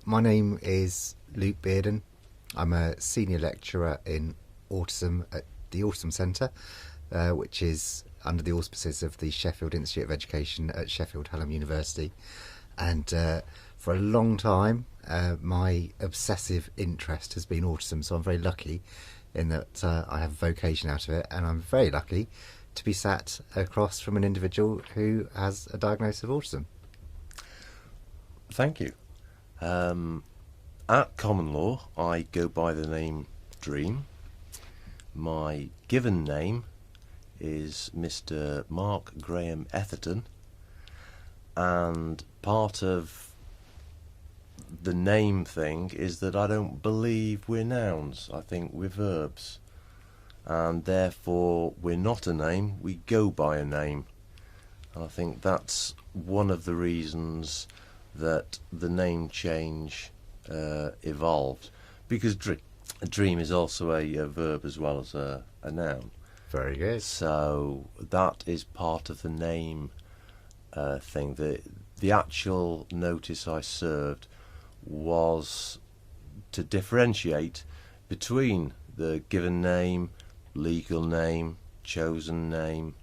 my name is Luke Bearden. I'm a senior lecturer in autism at the Autism Centre, which is under the auspices of the Sheffield Institute of Education at Sheffield Hallam University. And for a long time, my obsessive interest has been autism, so I'm very lucky in that I have a vocation out of it, and I'm very lucky to be sat across from an individual who has a diagnosis of autism. Thank you. At common law, I go by the name Dream. My given name is Mr. Mark Graham Etherton, and part of the name thing is that I don't believe we're nouns. I think we're verbs, and therefore we're not a name, we go by a name. And I think that's one of the reasons that the name change evolved, because dream is also a verb as well as a noun. Very good. So that is part of the name thing. The actual notice I served was to differentiate between the given name, legal name, chosen name,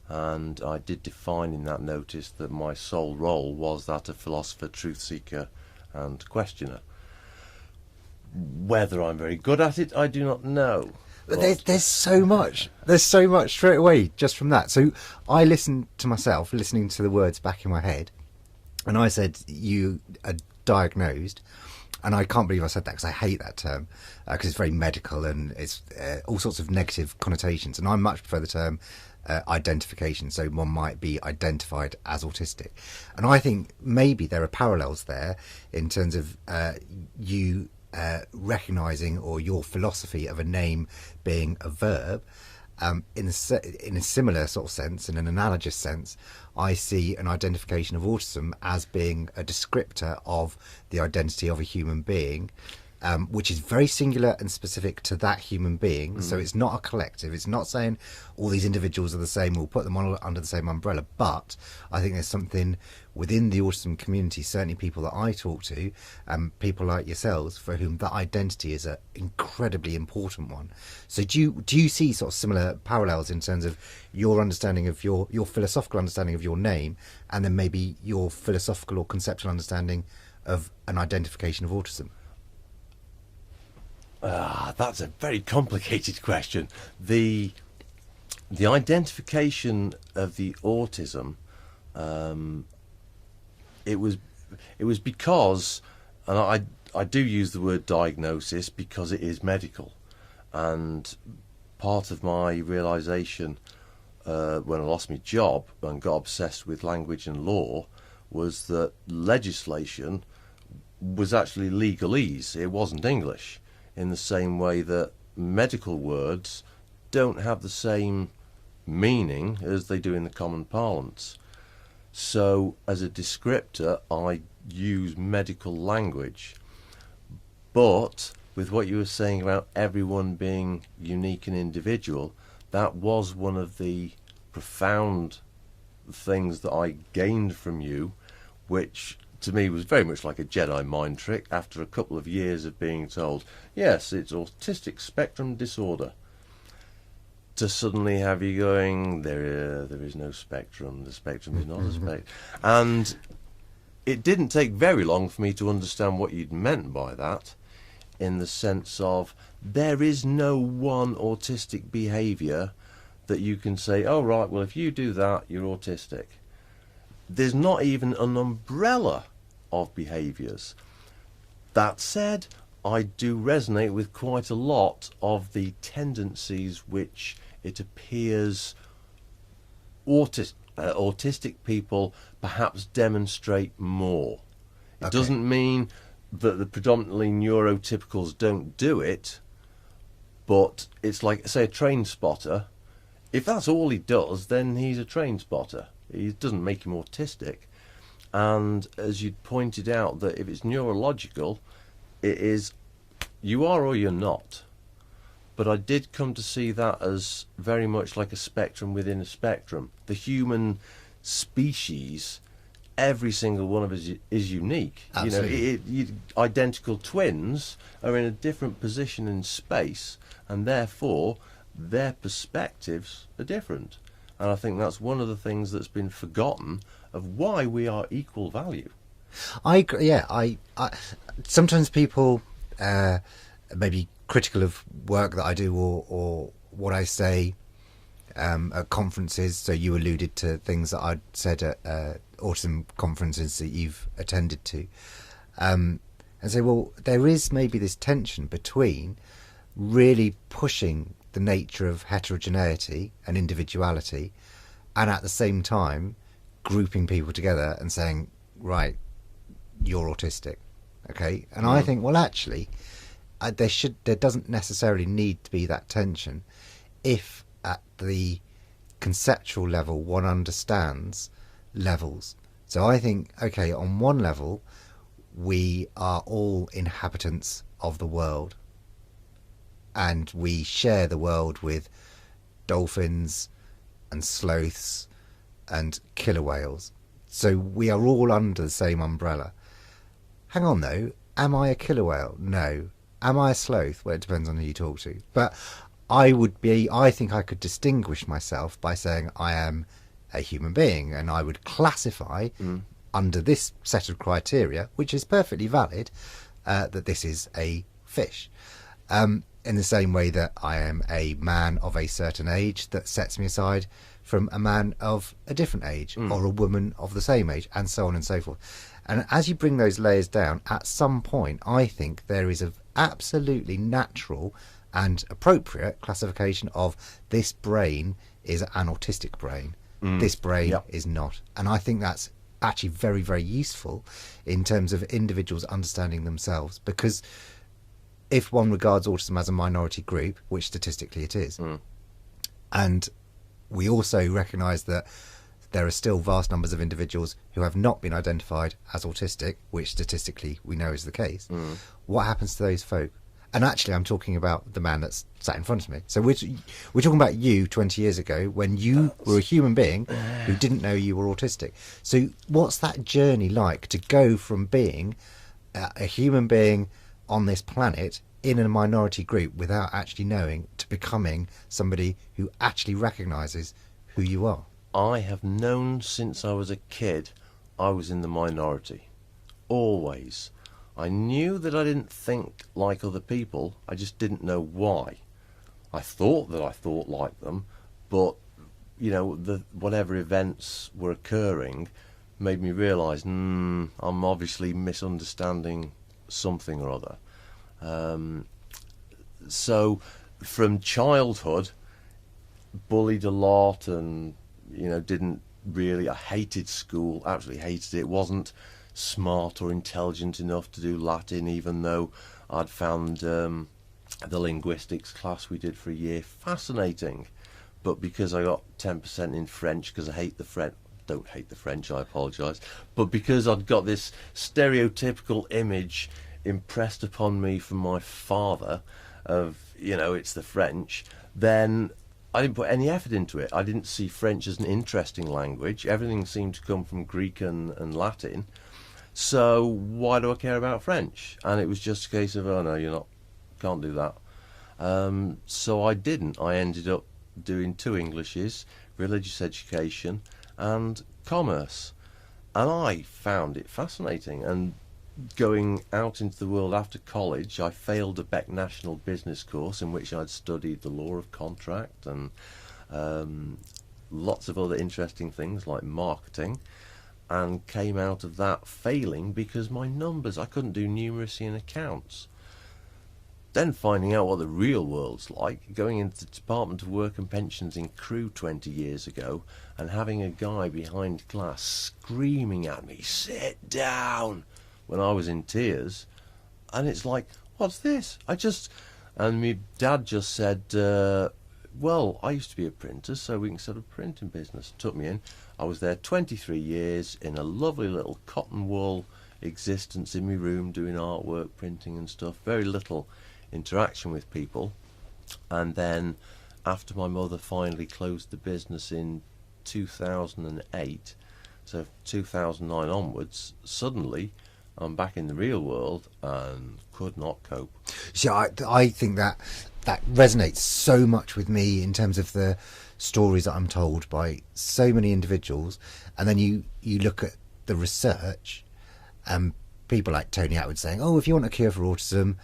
and I did define in that notice that my sole role was that of philosopher, truth seeker and questioner. Whether I'm very good at it, I do not know. But there's so much. There's so much straight away just from that. So I listened to myself, listening to the words back in my head, and I said, you are diagnosed. And I can't believe I said that, because I hate that term, because it's very medical and it's all sorts of negative connotations. And I much prefer the term identification, so one might be identified as autistic. And I think maybe there are parallels there in terms of you recognising, or your philosophy of a name being a verb. In a similar sort of sense, in an analogous sense, I see an identification of autism as being a descriptor of the identity of a human being, which is very singular and specific to that human being. Mm. So it's not a collective. It's not saying all these individuals are the same, we'll put them all under the same umbrella. But I think there's something within the autism community, certainly people that I talk to, people like yourselves, for whom that identity is an incredibly important one. So do you see sort of similar parallels in terms of your understanding of your philosophical understanding of your name, and then maybe your philosophical or conceptual understanding of an identification of autism? That's a very complicated question. The identification of the autism, it was because, and I do use the word diagnosis because it is medical, and part of my realisation when I lost my job and got obsessed with language and law was that legislation was actually legalese. It wasn't English, in the same way that medical words don't have the same meaning as they do in the common parlance. So as a descriptor, I use medical language. But with what you were saying about everyone being unique and individual, that was one of the profound things that I gained from you, which to me was very much like a Jedi mind trick after a couple of years of being told, yes, it's autistic spectrum disorder, to suddenly have you going, there is no spectrum, the spectrum is not a spectrum. And it didn't take very long for me to understand what you'd meant by that, in the sense of there is no one autistic behaviour that you can say, oh right, well if you do that, you're autistic. There's not even an umbrella of behaviours. That said, I do resonate with quite a lot of the tendencies which it appears autistic people perhaps demonstrate more. It doesn't mean that the predominantly neurotypicals don't do it, but it's like, say, a train spotter. If that's all he does, then he's a train spotter. It doesn't make him autistic. And as you pointed out, that if it's neurological, it is you are or you're not. But I did come to see that as very much like a spectrum within a spectrum. The human species every single one of us is unique. Absolutely. Identical twins are in a different position in space, and therefore their perspectives are different. And I think that's one of the things that's been forgotten of why we are equal value. I agree. Yeah, I sometimes people may be critical of work that I do or what I say at conferences. So you alluded to things that I'd said at autism conferences that you've attended to, and say, well, there is maybe this tension between really pushing the nature of heterogeneity and individuality, and at the same time grouping people together and saying, right, you're autistic, okay? And I think, well, actually, there doesn't necessarily need to be that tension if at the conceptual level one understands levels. So I think, okay, on one level, we are all inhabitants of the world, and we share the world with dolphins and sloths and killer whales. So we are all under the same umbrella. Hang on though, am I a killer whale? No. Am I a sloth? Well, it depends on who you talk to. But I think I could distinguish myself by saying I am a human being, and I would classify under this set of criteria, which is perfectly valid, that this is a fish. In the same way that I am a man of a certain age, that sets me aside from a man of a different age, or a woman of the same age, and so on and so forth. And as you bring those layers down, at some point, I think there is an absolutely natural and appropriate classification of this brain is an autistic brain. This brain is not. And I think that's actually very, very useful in terms of individuals understanding themselves, because if one regards autism as a minority group, which statistically it is, and we also recognise that there are still vast numbers of individuals who have not been identified as autistic, which statistically we know is the case, what happens to those folk? And actually, I'm talking about the man that's sat in front of me. So we're talking about you 20 years ago when you were a human being who didn't know you were autistic. So what's that journey like to go from being a human being on this planet in a minority group without actually knowing to becoming somebody who actually recognises who you are? I have known since I was a kid I was in the minority. Always. I knew that I didn't think like other people, I just didn't know why. I thought that I thought like them, but, whatever events were occurring made me realise, I'm obviously misunderstanding something or other. So, from childhood, bullied a lot and, I hated school, absolutely hated it. Wasn't smart or intelligent enough to do Latin, even though I'd found the linguistics class we did for a year fascinating. But because I got 10% in French, because I hate the French, don't hate the French, I apologise, but because I'd got this stereotypical image impressed upon me from my father of, it's the French, then I didn't put any effort into it. I didn't see French as an interesting language. Everything seemed to come from Greek and Latin. So why do I care about French? And it was just a case of, oh no, can't do that. So I didn't. I ended up doing 2 Englishes, religious education and commerce. And I found it fascinating. And going out into the world after college, I failed a Beck National Business course in which I'd studied the law of contract and lots of other interesting things like marketing, and came out of that failing because my numbers, I couldn't do numeracy and accounts. Then finding out what the real world's like, going into the Department of Work and Pensions in Crewe 20 years ago and having a guy behind glass screaming at me, "Sit down," when I was in tears. And it's like, what's this? And my dad just said, well, I used to be a printer, so we can set up a printing business. Took me in. I was there 23 years in a lovely little cotton wool existence in my room, doing artwork, printing and stuff. Very little interaction with people. And then after my mother finally closed the business in 2008, So 2009 onwards, suddenly I'm back in the real world and could not cope. So I think that resonates so much with me in terms of the stories that I'm told by so many individuals. And then you look at the research, and people like Tony Atwood saying, oh, if you want a cure for autism,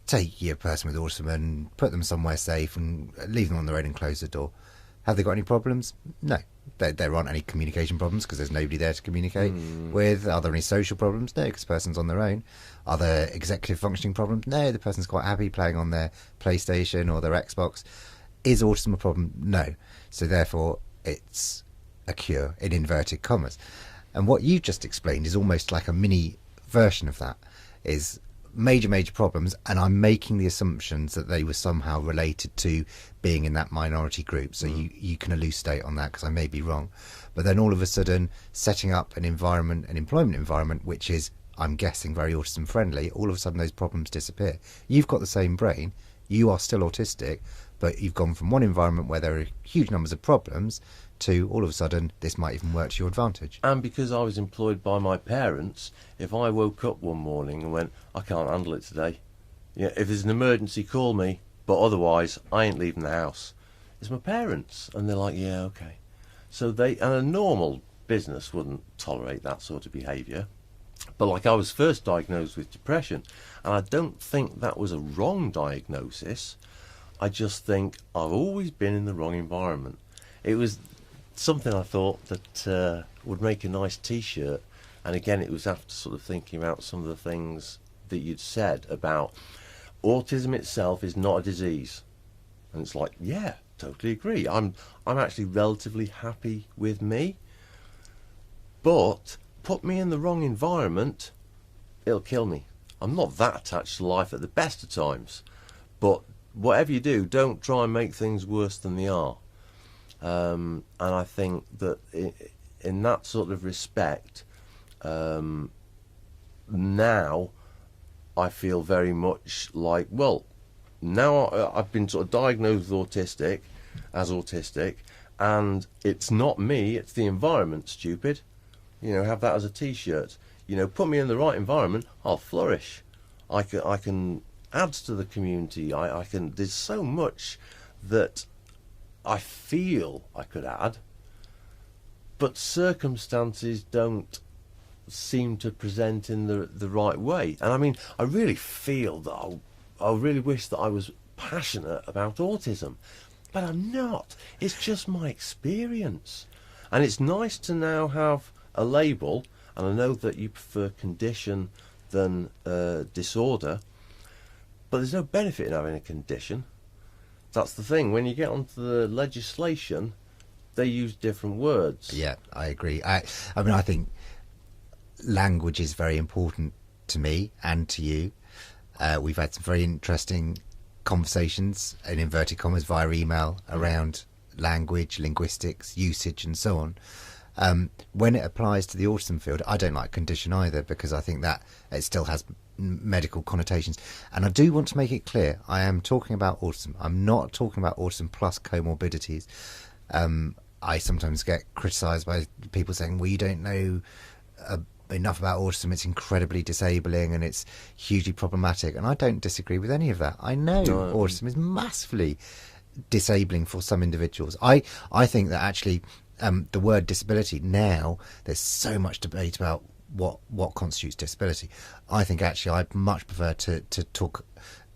take your person with autism and put them somewhere safe and leave them on their own and close the door. Have they got any problems? No. There aren't any communication problems because there's nobody there to communicate with. Are there any social problems? No, because the person's on their own. Are there executive functioning problems? No, the person's quite happy playing on their PlayStation or their Xbox. Is autism a problem? No. So therefore, it's a cure, in inverted commas. And what you just explained is almost like a mini version of that, is major problems, and I'm making the assumptions that they were somehow related to being in that minority group. So you can elucidate on that, because I may be wrong. But then all of a sudden, setting up an environment, an employment environment, which is, I'm guessing, very autism friendly, all of a sudden those problems disappear. You've got the same brain, you are still autistic, but you've gone from one environment where there are huge numbers of problems to all of a sudden this might even work to your advantage. And because I was employed by my parents, if I woke up one morning and went, I can't handle it today, if there's an emergency, call me, but otherwise I ain't leaving the house. It's my parents, and they're like, yeah, okay. So and a normal business wouldn't tolerate that sort of behaviour. But like, I was first diagnosed with depression, and I don't think that was a wrong diagnosis. I just think I've always been in the wrong environment. It was something I thought that would make a nice T-shirt, and again, it was after sort of thinking about some of the things that you'd said about autism itself is not a disease, and it's like, yeah, totally agree. I'm actually relatively happy with me, but put me in the wrong environment, it'll kill me. I'm not that attached to life at the best of times, but whatever you do, don't try and make things worse than they are. And I think that in that sort of respect, now I feel very much like, well, now I've been sort of diagnosed with autistic, and it's not me, it's the environment, stupid. Have that as a T-shirt. Put me in the right environment, I'll flourish. I can add to the community. I can. There's so much that I feel I could add, but circumstances don't seem to present in the right way. And I mean, I really feel that I really wish that I was passionate about autism, but I'm not. It's just my experience, and it's nice to now have a label. And I know that you prefer condition than disorder, but there's no benefit in having a condition. That's the thing. When you get onto the legislation, they use different words. Yeah, I agree. I mean, I think language is very important to me and to you. We've had some very interesting conversations, in inverted commas, via email around language, linguistics, usage, and so on. When it applies to the autism field, I don't like condition either, because I think that it still has medical connotations. And I do want to make it clear, I am talking about autism. I'm not talking about autism plus comorbidities. I sometimes get criticised by people saying, well, you don't know enough about autism, it's incredibly disabling and it's hugely problematic. And I don't disagree with any of that. I know autism is massively disabling for some individuals. I think that actually the word disability, now there's so much debate about what constitutes disability. I think actually I'd much prefer to talk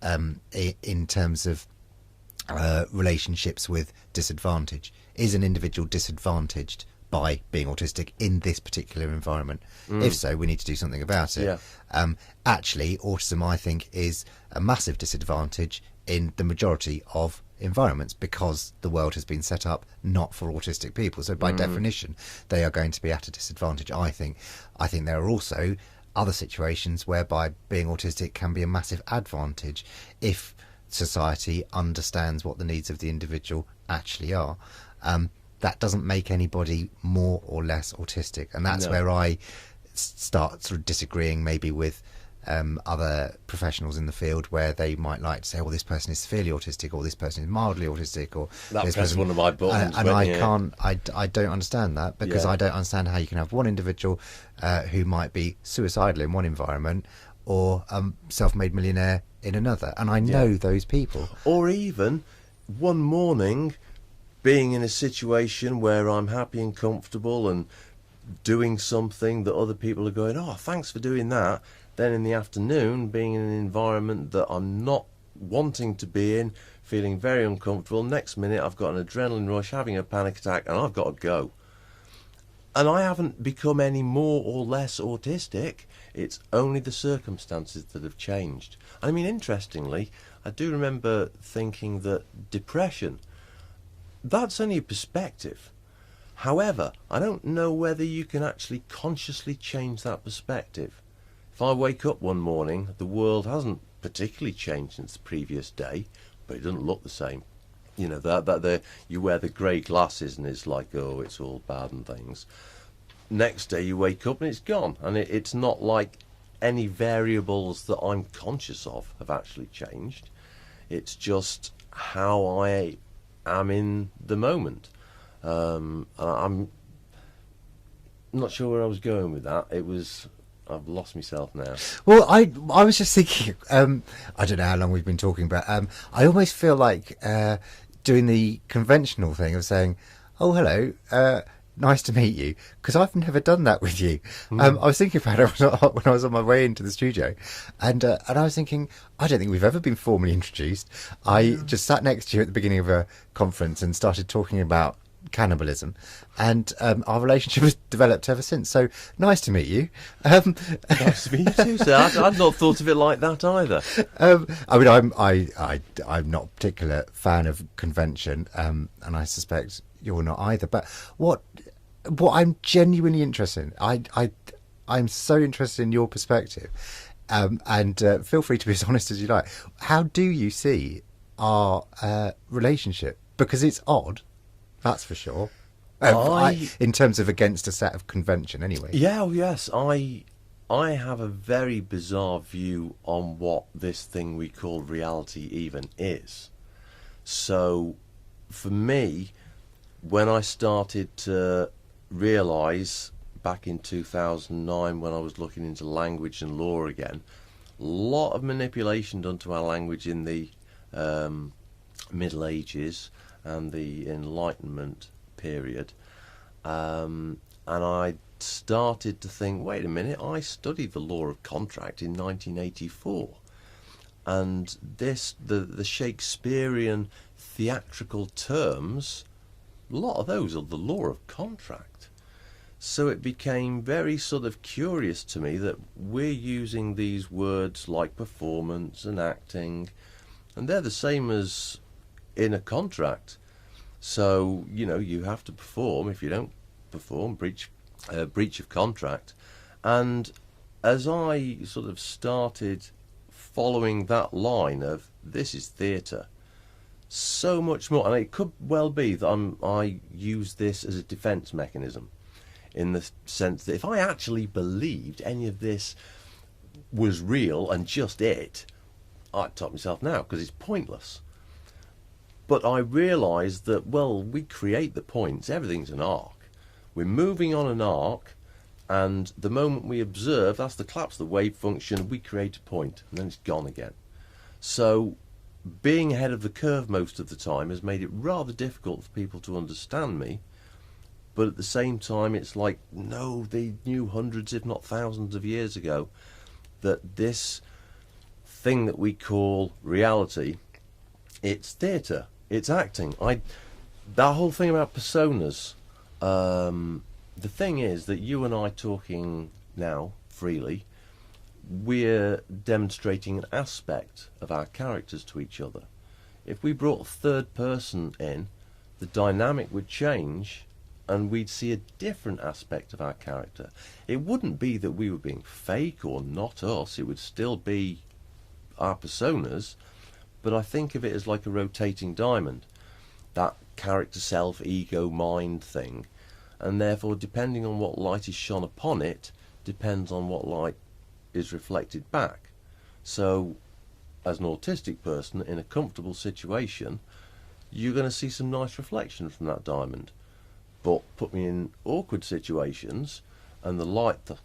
in terms of relationships with disadvantage. Is an individual disadvantaged by being autistic in this particular environment? If so, we need to do something about it. Yeah. Actually, autism, I think, is a massive disadvantage in the majority of environments, because the world has been set up not for autistic people. So by definition, they are going to be at a disadvantage, I think. I think there are also other situations whereby being autistic can be a massive advantage if society understands what the needs of the individual actually are. That doesn't make anybody more or less autistic, and that's where I start sort of disagreeing maybe with other professionals in the field where they might like to say, well, this person is severely autistic, or this person is mildly autistic, or That this press person, one of my buttons. and I can't, I don't understand that, because Yeah. I don't understand how you can have one individual who might be suicidal in one environment, or self-made millionaire in another, and I know those people. Or even one morning being in a situation where I'm happy and comfortable and doing something that other people are going, oh, thanks for doing that. Then in the afternoon, being in an environment that I'm not wanting to be in, feeling very uncomfortable. Next minute, I've got an adrenaline rush, having a panic attack, and I've got to go. And I haven't become any more or less autistic. It's only the circumstances that have changed. I mean, interestingly, I do remember thinking that depression, that's only a perspective. However, I don't know whether you can actually consciously change that perspective. If I wake up one morning, the world hasn't particularly changed since the previous day, but it doesn't look the same. You know, that you wear the grey glasses and it's like, oh, it's all bad and things. Next day you wake up and it's gone, and it's not like any variables that I'm conscious of have actually changed. It's just how I am in the moment. I'm not sure where I was going with that. I've lost myself now. Well, I was just thinking, I don't know how long we've been talking, but I almost feel like doing the conventional thing of saying, oh, hello, nice to meet you, because I've never done that with you. I was thinking about it when I was on my way into the studio, and I was thinking, I don't think we've ever been formally introduced. I just sat next to you at the beginning of a conference and started talking about cannibalism, and our relationship has developed ever since. So nice to meet you. Nice to meet you too, sir. I'd not thought of it like that either. I mean, I'm not a particular fan of convention, and I suspect you're not either. But what I'm genuinely interested in, I'm so interested in your perspective, and feel free to be as honest as you like. How do you see our relationship? Because it's odd. That's for sure. In terms of against a set of convention, anyway. Yeah, well, yes. I have a very bizarre view on what this thing we call reality even is. So, for me, when I started to realise back in 2009, when I was looking into language and law again, a lot of manipulation done to our language in the Middle Ages and the Enlightenment period, and I started to think, wait a minute, I studied the law of contract in 1984, and the Shakespearean theatrical terms, a lot of those are the law of contract. So it became very sort of curious to me that we're using these words like performance and acting, and they're the same as in a contract. So, you know, you have to perform. If you don't perform, breach of contract. And as I sort of started following that line of this is theatre, so much more, and it could well be that I use this as a defence mechanism, in the sense that if I actually believed any of this was real and just it, I'd top myself now, because it's pointless. But I realised that, well, we create the points. Everything's an arc. We're moving on an arc, and the moment we observe, that's the collapse of the wave function, we create a point, and then it's gone again. So being ahead of the curve most of the time has made it rather difficult for people to understand me. But at the same time, it's like, no, they knew hundreds, if not thousands of years ago, that this thing that we call reality, it's theatre. It's acting. That whole thing about personas, the thing is that you and I talking now freely, we're demonstrating an aspect of our characters to each other. If we brought a third person in, the dynamic would change and we'd see a different aspect of our character. It wouldn't be that we were being fake or not us, it would still be our personas. But I think of it as like a rotating diamond, that character, self, ego, mind thing. And therefore, depending on what light is shone upon it, depends on what light is reflected back. So, as an autistic person in a comfortable situation, you're going to see some nice reflection from that diamond. But put me in awkward situations, and the light that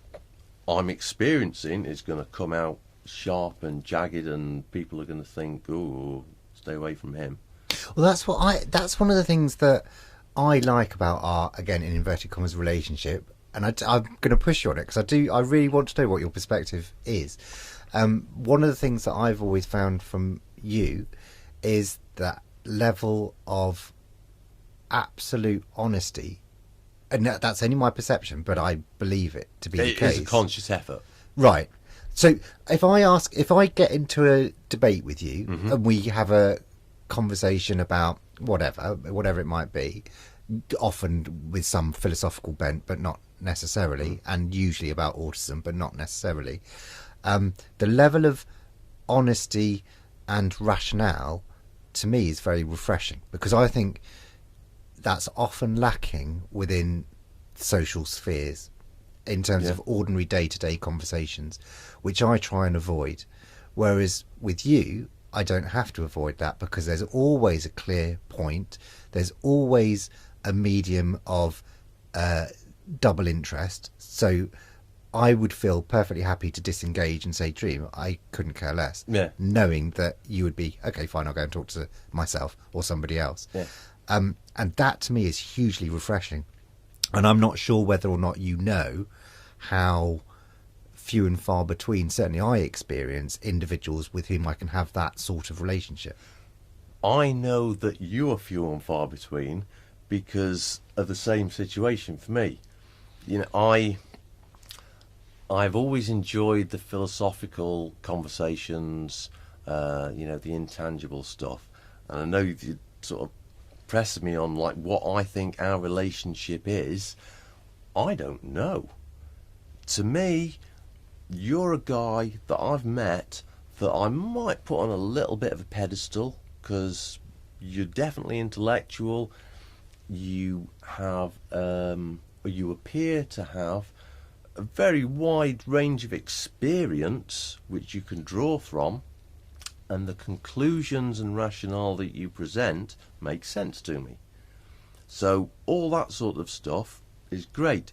I'm experiencing is going to come out sharp and jagged, and people are going to think, "Oh, stay away from him." Well, that's one of the things that I like about our, again, in inverted commas, relationship. And I'm going to push you on it because I really want to know what your perspective is. One of the things that I've always found from you is that level of absolute honesty, and that's only my perception, but I believe it to be the case. It is a conscious effort, right? So if I get into a debate with you and we have a conversation about whatever it might be, often with some philosophical bent, but not necessarily, and usually about autism, but not necessarily. The level of honesty and rationale to me is very refreshing, because I think that's often lacking within social spheres in terms of ordinary day-to-day conversations, which I try and avoid. Whereas with you, I don't have to avoid that, because there's always a clear point. There's always a medium of double interest. So I would feel perfectly happy to disengage and say, Dream, I couldn't care less. Yeah. Knowing that you would be, okay, fine, I'll go and talk to myself or somebody else. Yeah. And that to me is hugely refreshing. And I'm not sure whether or not you know how few and far between, certainly I experience, individuals with whom I can have that sort of relationship. I know that you are few and far between because of the same situation for me. You know, I've always enjoyed the philosophical conversations, the intangible stuff. And I know you sort of pressed me on like what I think our relationship is. I don't know. To me, you're a guy that I've met that I might put on a little bit of a pedestal, because you're definitely intellectual. You have, you appear to have a very wide range of experience which you can draw from, and the conclusions and rationale that you present make sense to me. So all that sort of stuff is great,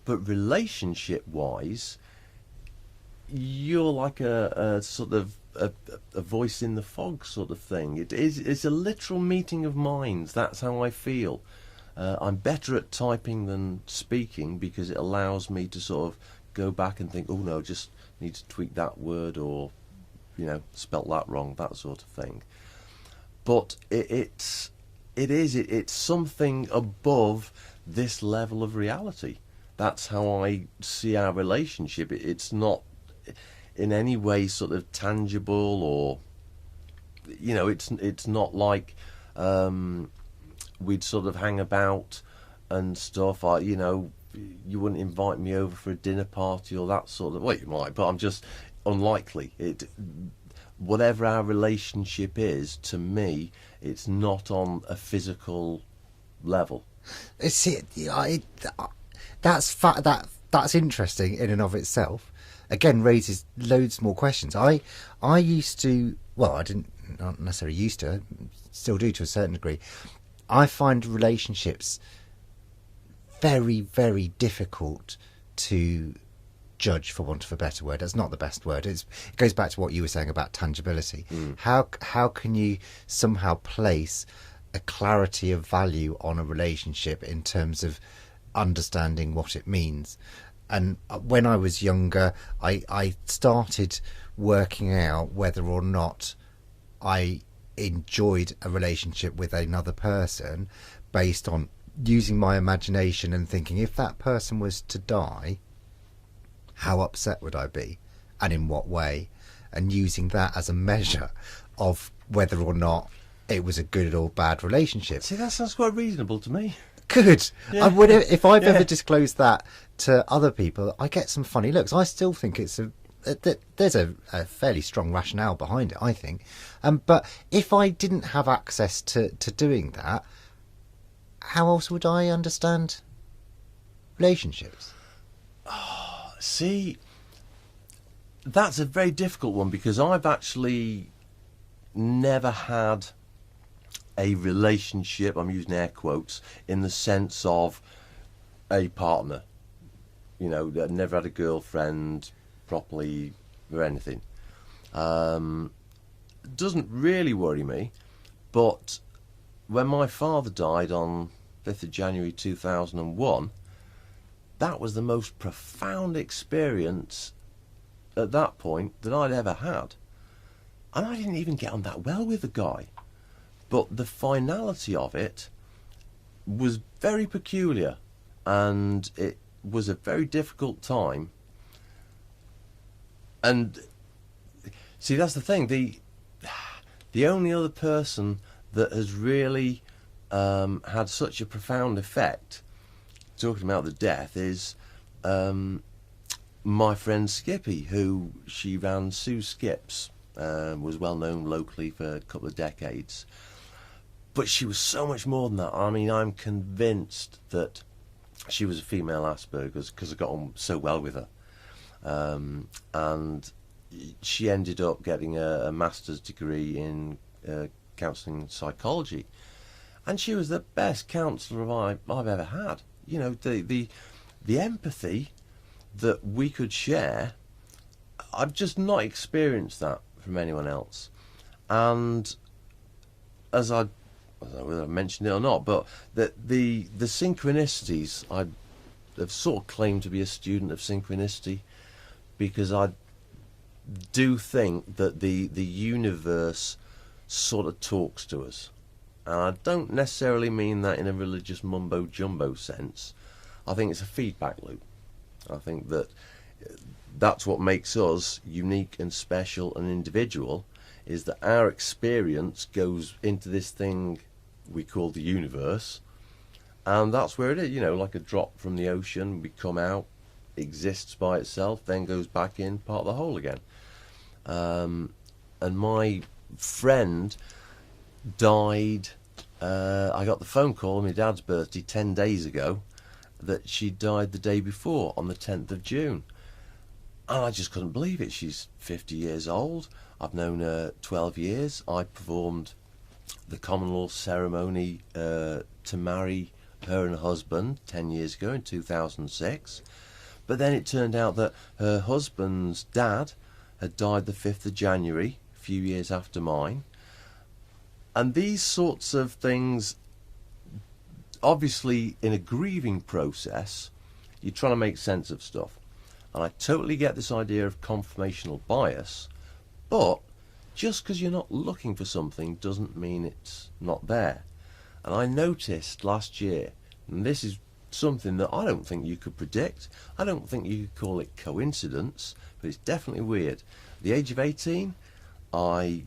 but relationship-wise, you're like a sort of a voice in the fog sort of thing. It's a literal meeting of minds. That's how I feel. I'm better at typing than speaking, because it allows me to sort of go back and think, oh no, just need to tweak that word, or spelt that wrong, that sort of thing. But it's something above this level of reality. That's how I see our relationship. It's not in any way sort of tangible, or it's not like we'd sort of hang about and stuff. You wouldn't invite me over for a dinner party or that sort of. Well, you might, but I'm just unlikely. Whatever our relationship is, to me, it's not on a physical level. That's interesting in and of itself. Again, raises loads more questions. I used to, well, I didn't, not necessarily used to, still do to a certain degree. I find relationships very, very difficult to judge, for want of a better word. That's not the best word. It goes back to what you were saying about tangibility. How can you somehow place a clarity of value on a relationship in terms of understanding what it means? And when I was younger, I started working out whether or not I enjoyed a relationship with another person based on using my imagination and thinking, if that person was to die, how upset would I be, and in what way, and using that as a measure of whether or not it was a good or bad relationship. See, that sounds quite reasonable to me. Good. Yeah. If I've ever disclosed that to other people, I get some funny looks. I still think there's a fairly strong rationale behind it, I think. But if I didn't have access to doing that, how else would I understand relationships? See, That's a very difficult one, because I've actually never had a relationship, I'm using air quotes, in the sense of a partner. You know, I've never had a girlfriend properly or anything. Doesn't really worry me, but when my father died on 5th of January 2001, that was the most profound experience at that point that I'd ever had. And I didn't even get on that well with the guy. But the finality of it was very peculiar, and it was a very difficult time. And see, that's the thing. The only other person that has really had such a profound effect, talking about the death, is my friend Skippy, who she ran Sue Skips, was well known locally for a couple of decades. But she was so much more than that. I mean, I'm convinced that she was a female Asperger's because I got on so well with her. And she ended up getting a master's degree in counselling and psychology. And she was the best counsellor I've ever had. You know, the empathy that we could share, I've just not experienced that from anyone else. And as I don't know whether I mentioned it or not, but the synchronicities, I have sort of claimed to be a student of synchronicity, because I do think that the universe sort of talks to us. And I don't necessarily mean that in a religious mumbo-jumbo sense. I think it's a feedback loop. I think that that's what makes us unique and special and individual, is that our experience goes into this thing we call the universe, and that's where it is, you know, like a drop from the ocean. We come out, exists by itself, then goes back in, part of the whole again. And my friend died, I got the phone call on my dad's birthday 10 days ago that she died the day before, on the 10th of June. And I just couldn't believe it. She's 50 years old. I've known her 12 years. I performed the common law ceremony to marry her and her husband 10 years ago in 2006. But then it turned out that her husband's dad had died the 5th of January, a few years after mine. And these sorts of things, obviously in a grieving process, you're trying to make sense of stuff. And I totally get this idea of confirmational bias, but just because you're not looking for something doesn't mean it's not there. And I noticed last year, and this is something that I don't think you could predict, I don't think you could call it coincidence, but it's definitely weird. At the age of 18, I,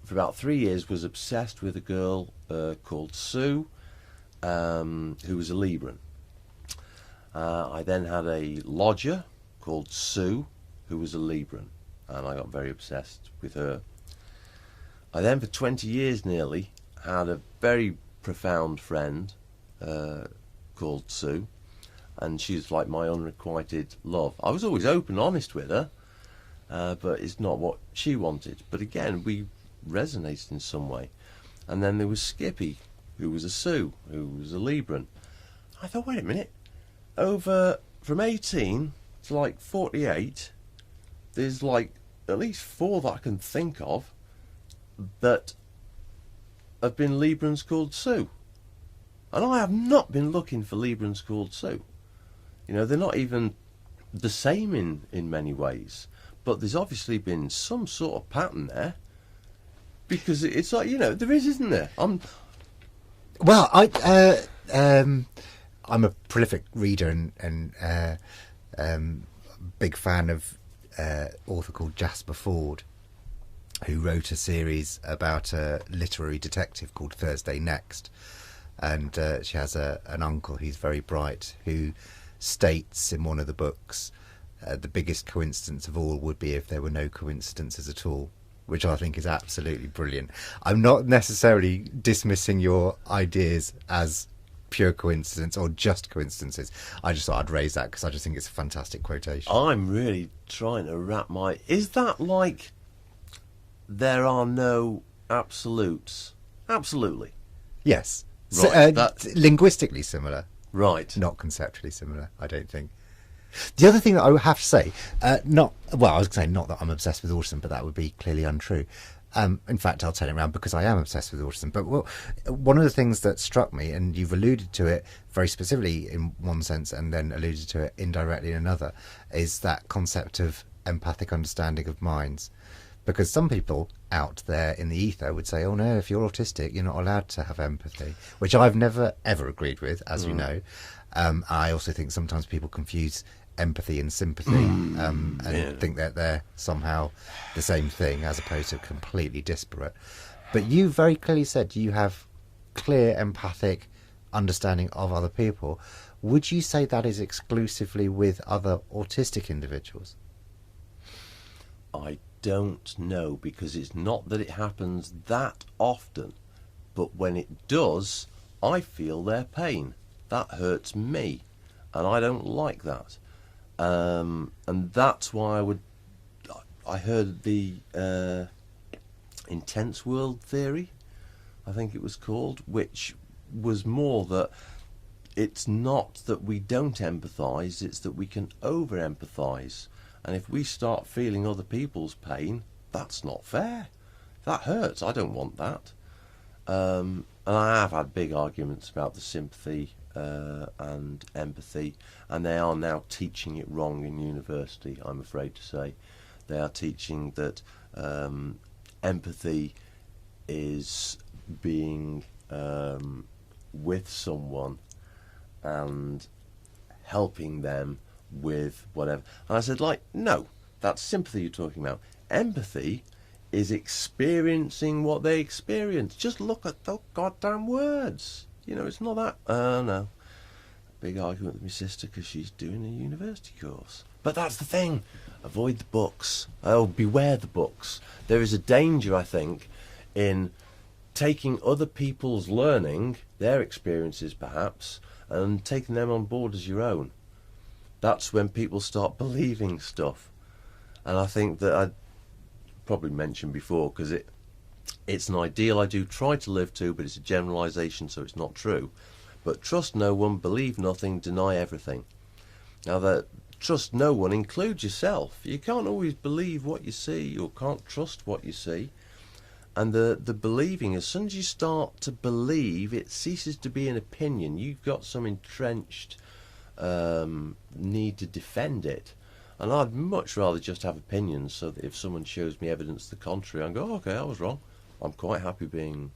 for about 3 years, was obsessed with a girl called Sue, who was a Libran. I then had a lodger called Sue, who was a Libran, and I got very obsessed with her. I then, for 20 years nearly, had a very profound friend called Sue, and she's like my unrequited love. I was always open and honest with her, but it's not what she wanted. But again, we resonated in some way. And then there was Skippy, who was a Sue, who was a Libran. I thought, wait a minute, over from 18 to like 48, there's like at least 4 that I can think of that have been Librans called Sue. And I have not been looking for Librans called Sue. You know, they're not even the same in many ways, but there's obviously been some sort of pattern there, because it's like, you know, there is, isn't there? I'm a prolific reader and big fan of author called Jasper Fforde, who wrote a series about a literary detective called Thursday Next. And she has an uncle who's very bright, who states in one of the books the biggest coincidence of all would be if there were no coincidences at all, which I think is absolutely brilliant. I'm not necessarily dismissing your ideas as pure coincidence or just coincidences. I just thought I'd raise that because I just think it's a fantastic quotation. I'm really trying to wrap my... Is that like there are no absolutes? Absolutely. Yes. Right, Linguistically similar. Right. Not conceptually similar, I don't think. The other thing that I would have to say, I was going to say not that I'm obsessed with autism, but that would be clearly untrue. In fact, I'll turn it around because I am obsessed with autism. But one of the things that struck me, and you've alluded to it very specifically in one sense and then alluded to it indirectly in another, is that concept of empathic understanding of minds. Because some people out there in the ether would say, oh no, if you're autistic, you're not allowed to have empathy, which I've never, ever agreed with, as you know. I also think sometimes people confuse empathy and sympathy and think that they're somehow the same thing as opposed to completely disparate. But you very clearly said you have clear empathic understanding of other people. Would you say that is exclusively with other autistic individuals? I don't know, because it's not that it happens that often, but when it does, I feel their pain. That hurts me, and I don't like that. And that's why I heard the intense world theory, I think it was called, which was more that it's not that we don't empathise, it's that we can over-empathise. And if we start feeling other people's pain, that's not fair. That hurts. I don't want that. And I have had big arguments about the sympathy and empathy, and they are now teaching it wrong in university, I'm afraid to say. They are teaching that empathy is being with someone and helping them with whatever. And I said, no, that's sympathy you're talking about. Empathy is experiencing what they experience. Just look at the goddamn words. It's not that. No. Big argument with my sister because she's doing a university course. But that's the thing. Avoid the books. Oh, beware the books. There is a danger, I think, in taking other people's learning, their experiences perhaps, and taking them on board as your own. That's when people start believing stuff. And I think that I probably mentioned before, because it's an ideal I do try to live to, but it's a generalisation, so it's not true. But trust no one, believe nothing, deny everything. Now, that trust no one includes yourself. You can't always believe what you see, or can't trust what you see. And the believing, as soon as you start to believe, it ceases to be an opinion. You've got some entrenched need to defend it. And I'd much rather just have opinions, so that if someone shows me evidence to the contrary, I go, oh, okay, I was wrong. I'm quite happy being,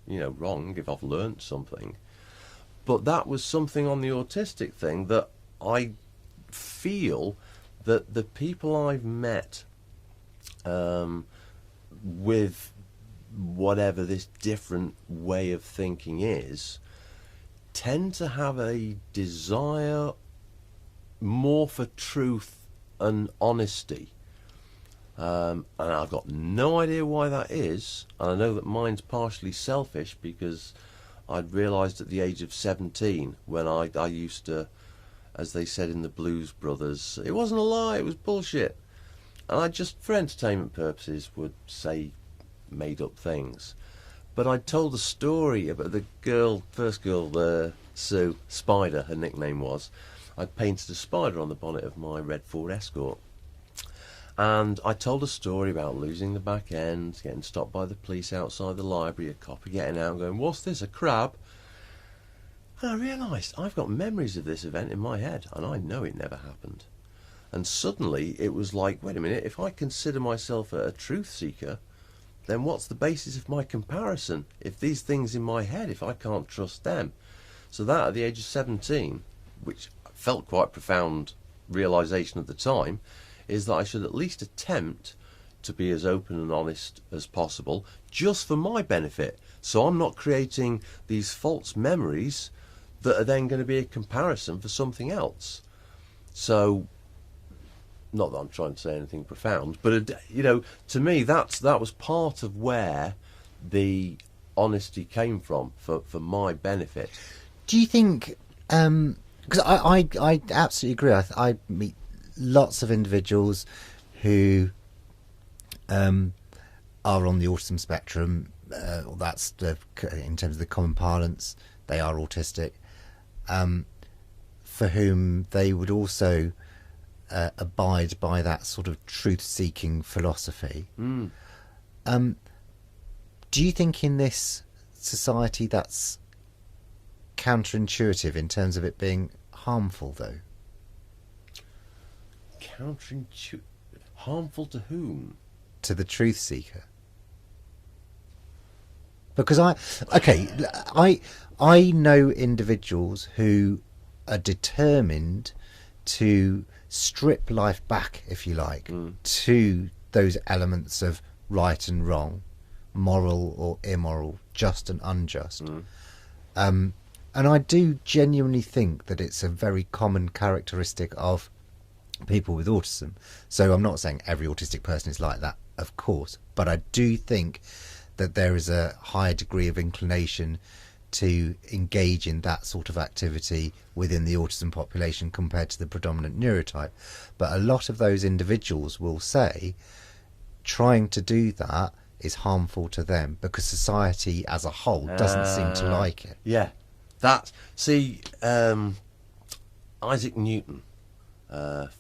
wrong if I've learnt something. But that was something on the autistic thing that I feel that the people I've met with whatever this different way of thinking is, tend to have a desire more for truth and honesty. And I've got no idea why that is. And I know that mine's partially selfish, because I'd realised at the age of 17 when I used to, as they said in the Blues Brothers, it wasn't a lie, it was bullshit. And I just, for entertainment purposes, would say made up things. But I told a story about the first girl, Sue, Spider, her nickname was. I'd painted a spider on the bonnet of my red Ford Escort. And I told a story about losing the back end, getting stopped by the police outside the library, a copper getting out and going, what's this, a crab? And I realised I've got memories of this event in my head, and I know it never happened. And suddenly it was like, wait a minute, if I consider myself a truth seeker, then what's the basis of my comparison? If these things in my head, if I can't trust them. So that at the age of 17, which felt quite profound realisation at the time, is that I should at least attempt to be as open and honest as possible, just for my benefit. So I'm not creating these false memories that are then going to be a comparison for something else. So, not that I'm trying to say anything profound, but to me that was part of where the honesty came from, for my benefit. Do you think? Because I absolutely agree. I meet lots of individuals who are on the autism spectrum. That's in terms of the common parlance, they are autistic. For whom they would also abide by that sort of truth-seeking philosophy. Do you think in this society that's counterintuitive in terms of it being harmful, though? Counterintuitive? Harmful to whom? To the truth seeker. Because I know individuals who are determined to strip life back, if you like, to those elements of right and wrong, moral or immoral, just and unjust. And I do genuinely think that it's a very common characteristic of people with autism. So I'm not saying every autistic person is like that, of course, but I do think that there is a higher degree of inclination to engage in that sort of activity within the autism population compared to the predominant neurotype. But a lot of those individuals will say trying to do that is harmful to them because society as a whole doesn't seem to like it. Yeah. Isaac Newton,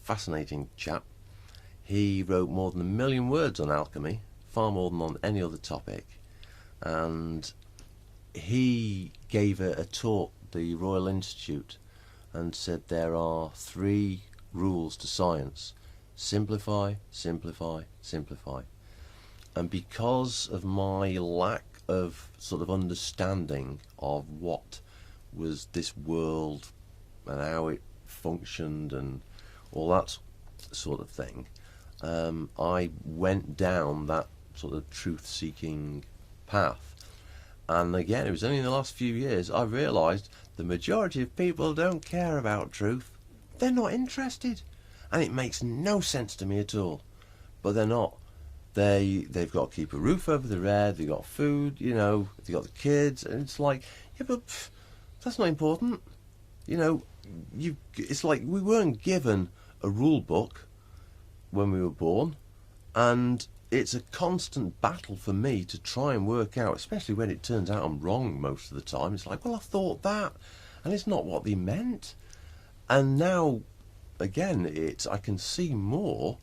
fascinating chap. He wrote more than 1 million words on alchemy, far more than on any other topic. And he gave a talk at the Royal Institute and said there are 3 rules to science: simplify, simplify, simplify. And because of my lack of sort of understanding of what was this world and how it functioned and all that sort of thing, I went down that sort of truth-seeking path. And again, it was only in the last few years I realised the majority of people don't care about truth. They're not interested. And it makes no sense to me at all. But they're not. They've got to keep a roof over their head, they've got food, they've got the kids, and it's like, yeah, but that's not important. It's like we weren't given a rule book when we were born, and it's a constant battle for me to try and work out, especially when it turns out I'm wrong most of the time. It's like, well, I thought that, and it's not what they meant. And now, again, I can see more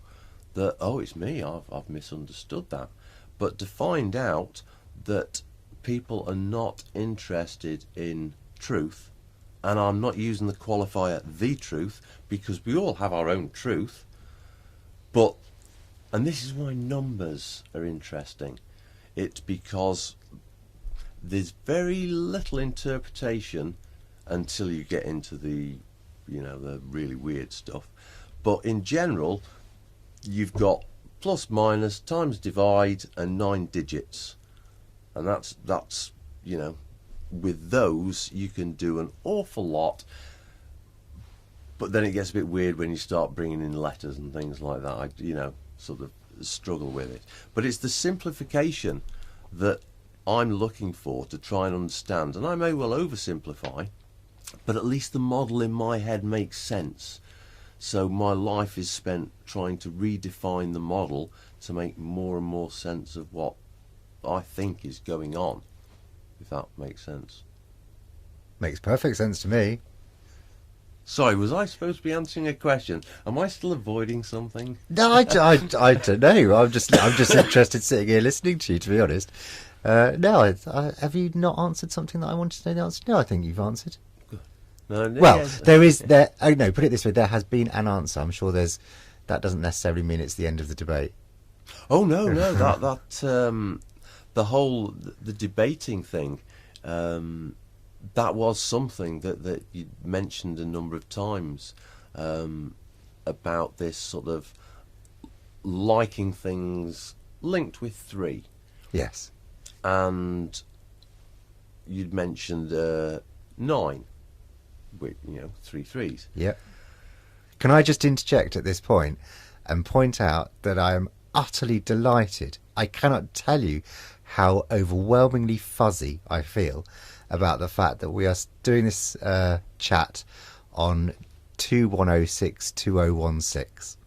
that, it's me, I've misunderstood that. But to find out that people are not interested in truth, and I'm not using the qualifier the truth, because we all have our own truth, and this is why numbers are interesting. It's because there's very little interpretation until you get into the really weird stuff. But in general, you've got plus, minus, times, divide, and 9 digits. And that's with those you can do an awful lot. But then it gets a bit weird when you start bringing in letters and things like that. I sort of struggle with it. But it's the simplification that I'm looking for to try and understand. And I may well oversimplify, but at least the model in my head makes sense. So my life is spent trying to redefine the model to make more and more sense of what I think is going on, if that makes sense. Makes perfect sense to me. Sorry, was I supposed to be answering a question? Am I still avoiding something? No, I don't know. I'm just interested sitting here listening to you, to be honest. No, have you not answered something that I wanted to know the answer? No, I think you've answered. No, well, yes. there is there. Oh no, put it this way: there has been an answer. I'm sure there's. That doesn't necessarily mean it's the end of the debate. Oh no, the debating thing. That was something that you mentioned a number of times about this sort of liking things linked with 3. Yes. And you'd mentioned 9, with 3 threes. Yep. Can I just interject at this point and point out that I am utterly delighted. I cannot tell you how overwhelmingly fuzzy I feel about the fact that we are doing this chat on 2106-2016,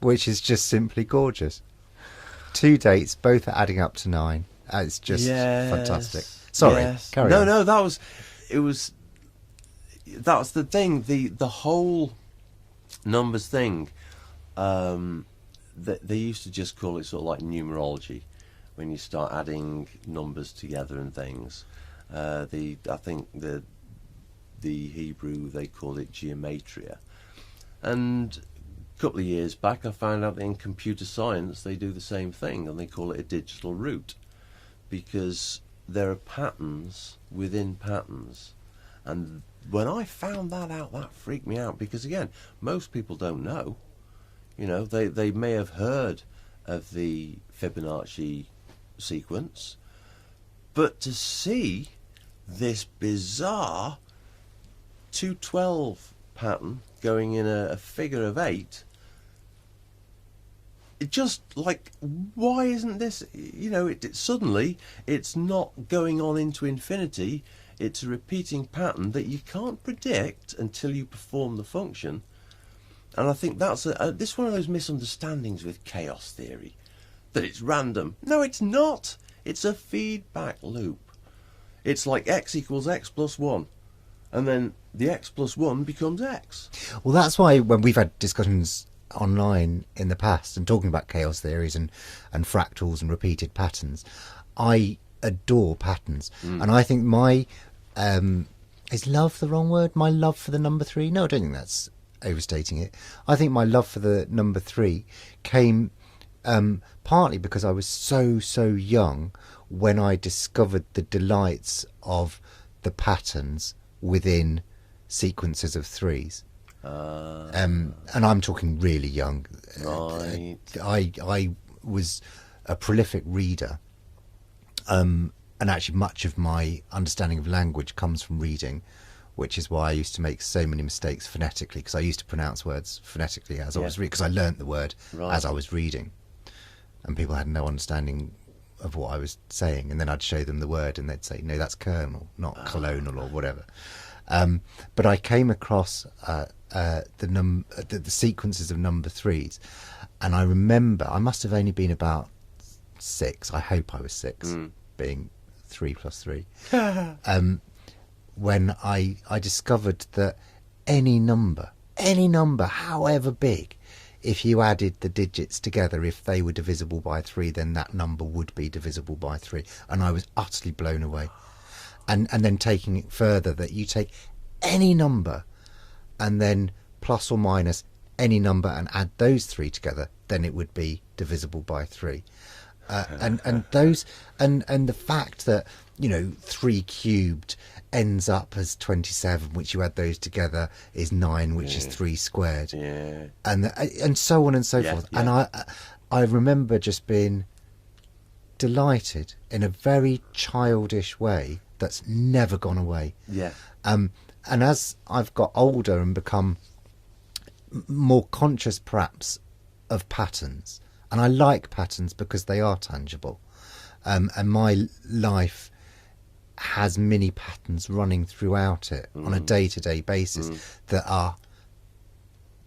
which is just simply gorgeous. 2 dates, both are adding up to 9. It's just fantastic. Sorry, carry on. No, that's the thing. The whole numbers thing. They used to just call it sort of like numerology, when you start adding numbers together and things. I think the Hebrew, they call it geometria. And a couple of years back, I found out that in computer science they do the same thing, and they call it a digital root, because there are patterns within patterns. And when I found that out, that freaked me out, because again, most people don't know. You know, they may have heard of the Fibonacci sequence, but to see this bizarre 212 pattern going in a figure of 8, it just, like, why isn't this, you know, suddenly it's not going on into infinity. It's a repeating pattern that you can't predict until you perform the function. And I think that's this is one of those misunderstandings with chaos theory, that it's random. No, it's not. It's a feedback loop. It's like x equals x plus 1, and then the x plus 1 becomes x. Well, that's why when we've had discussions online in the past and talking about chaos theories and fractals and repeated patterns, I adore patterns. And I think my is love the wrong word? My love for the number 3? No, I don't think that's overstating it. I think my love for the number 3 came partly because I was so young when I discovered the delights of the patterns within sequences of 3s. And I'm talking really young. Right. I was a prolific reader, and actually much of my understanding of language comes from reading, which is why I used to make so many mistakes phonetically, because I used to pronounce words phonetically as I was reading, because I learnt the word as I was reading, and people had no understanding of what I was saying, and then I'd show them the word and they'd say, no, that's colonel, not colonel or whatever. But I came across the sequences of number 3s, and I remember I must have only been about 6. I hope I was 6, being 3 plus 3. When I discovered that any number, however big, if you added the digits together, if they were divisible by 3, then that number would be divisible by 3. And I was utterly blown away. And then taking it further, that you take any number and then plus or minus any number and add those 3 together, then it would be divisible by 3. And the fact that, you know, 3 cubed ends up as 27, which you add those together is 9, which is 3 squared, and so on and so forth. And I remember just being delighted in a very childish way that's never gone away. And as I've got older and become more conscious perhaps of patterns, and I like patterns because they are tangible, and my life has many patterns running throughout it on a day-to-day basis that are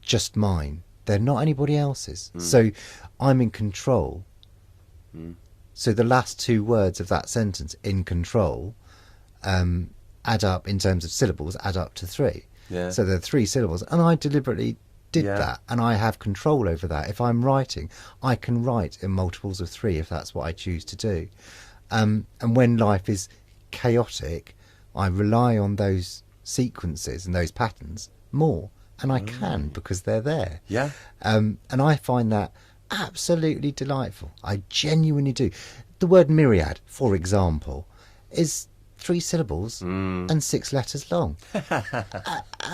just mine. They're not anybody else's. So I'm in control. So the last 2 words of that sentence, in control, add up, in terms of syllables, add up to 3. So there are 3 syllables, and I deliberately did that, and I have control over that. If I'm writing, I can write in multiples of 3 if that's what I choose to do. And when life is chaotic, I rely on those sequences and those patterns more, and I can, because they're there. And I find that absolutely delightful. I genuinely do. The word myriad, for example, is 3 syllables and 6 letters long,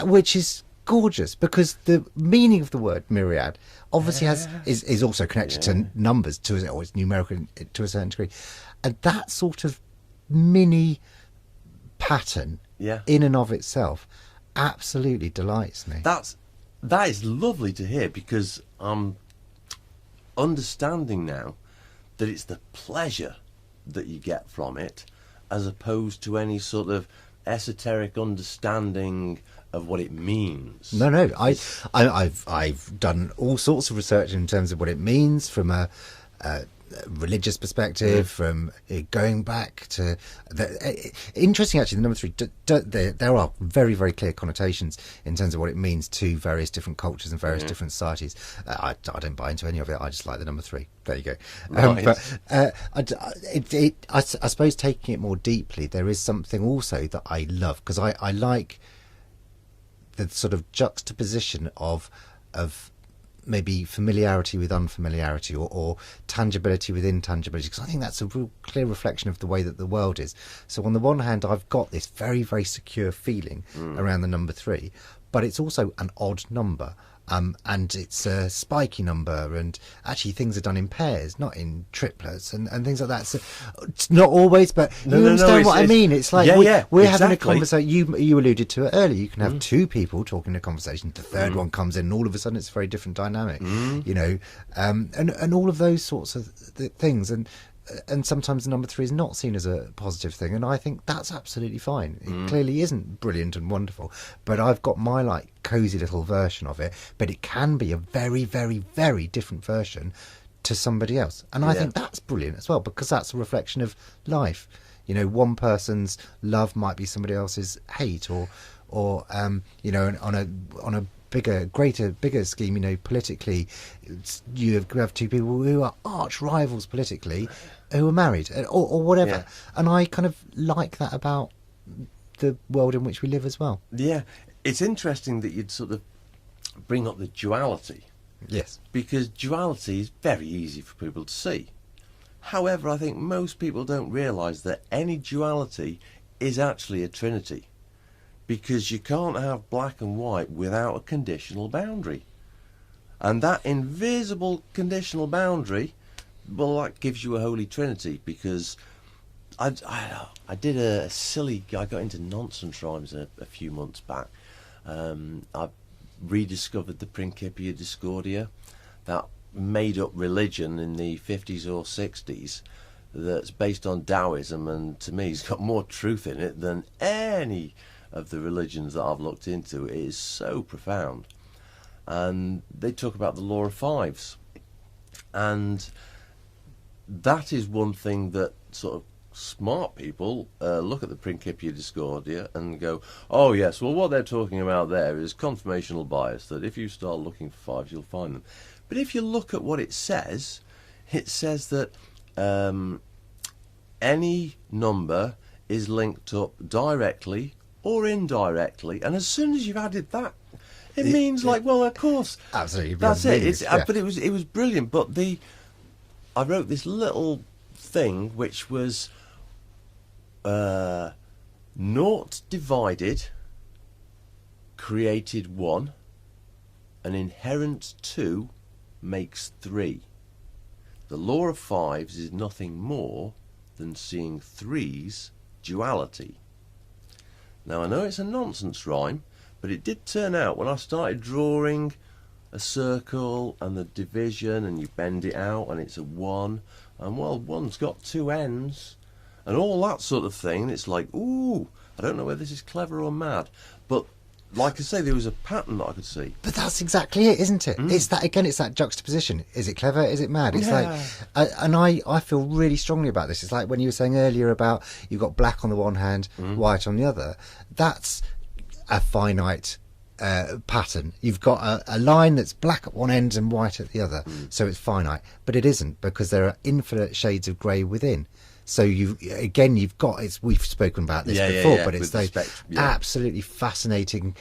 which is gorgeous, because the meaning of the word myriad obviously is also connected to numbers, or it's numerical to a certain degree, and that sort of mini pattern in and of itself absolutely delights me. That is lovely to hear, because I'm understanding now that it's the pleasure that you get from it, as opposed to any sort of esoteric understanding of what it means. No. I've done all sorts of research in terms of what it means from a religious perspective, from going back to interesting. Actually, the number 3, there are very, very clear connotations in terms of what it means to various different cultures and various different societies. I don't buy into any of it. I just like the number 3. There you go. Right. I suppose taking it more deeply, there is something also that I love, because I like the sort of juxtaposition of maybe familiarity with unfamiliarity, or tangibility with intangibility, because I think that's a real clear reflection of the way that the world is. So on the one hand, I've got this very, very secure feeling around the number 3, but it's also an odd number. And it's a spiky number, and actually things are done in pairs, not in triplets, and things like that. So it's not always, but you understand what I mean. It's like we're having a conversation. You alluded to it earlier. You can have 2 people talking in a conversation. The third one comes in, and all of a sudden it's a very different dynamic. You know, and all of those sorts of things. And sometimes the number 3 is not seen as a positive thing, and I think that's absolutely fine. It clearly isn't brilliant and wonderful, but I've got my cosy little version of it. But it can be a very, very, very different version to somebody else, and I think that's brilliant as well, because that's a reflection of life. You know, one person's love might be somebody else's hate, or you know, on a bigger scheme, you know, politically, you have 2 people who are arch rivals politically, who are married, or whatever. And I kind of like that about the world in which we live as well. Yeah, it's interesting that you'd sort of bring up the duality. Yes. Because duality is very easy for people to see. However, I think most people don't realise that any duality is actually a trinity. Because you can't have black and white without a conditional boundary. And that invisible conditional boundary, well, that gives you a holy trinity. Because I did a silly... I got into nonsense rhymes a few months back. I rediscovered the Principia Discordia, that made-up religion in the 50s or 60s that's based on Taoism, and to me it's got more truth in it than any of the religions that I've looked into. It is so profound. And they talk about the law of 5s, and that is one thing that sort of smart people look at the Principia Discordia and go, oh yes, well what they're talking about there is confirmational bias, that if you start looking for 5s you'll find them. But if you look at what it says that any number is linked up directly or indirectly, and as soon as you've added that, it means well, of course, absolutely, that's it. But it was brilliant. But I wrote this little thing which was 0 divided created 1, an inherent 2 makes 3. The law of 5s is nothing more than seeing 3's duality. Now, I know it's a nonsense rhyme, but it did turn out when I started drawing a circle and the division, and you bend it out and it's a 1, and well, 1's got 2 ends and all that sort of thing. It's like, ooh, I don't know whether this is clever or mad, but like I say, there was a pattern that I could see. But that's exactly it, isn't it? It's that, again, it's that juxtaposition. Is it clever? Is it mad? It's and I feel really strongly about this. It's like when you were saying earlier about you've got black on the one hand, white on the other. That's a finite pattern. You've got a line that's black at one end and white at the other, so it's finite. But it isn't, because there are infinite shades of grey within. So you've got, we've spoken about this before, but it's those absolutely fascinating,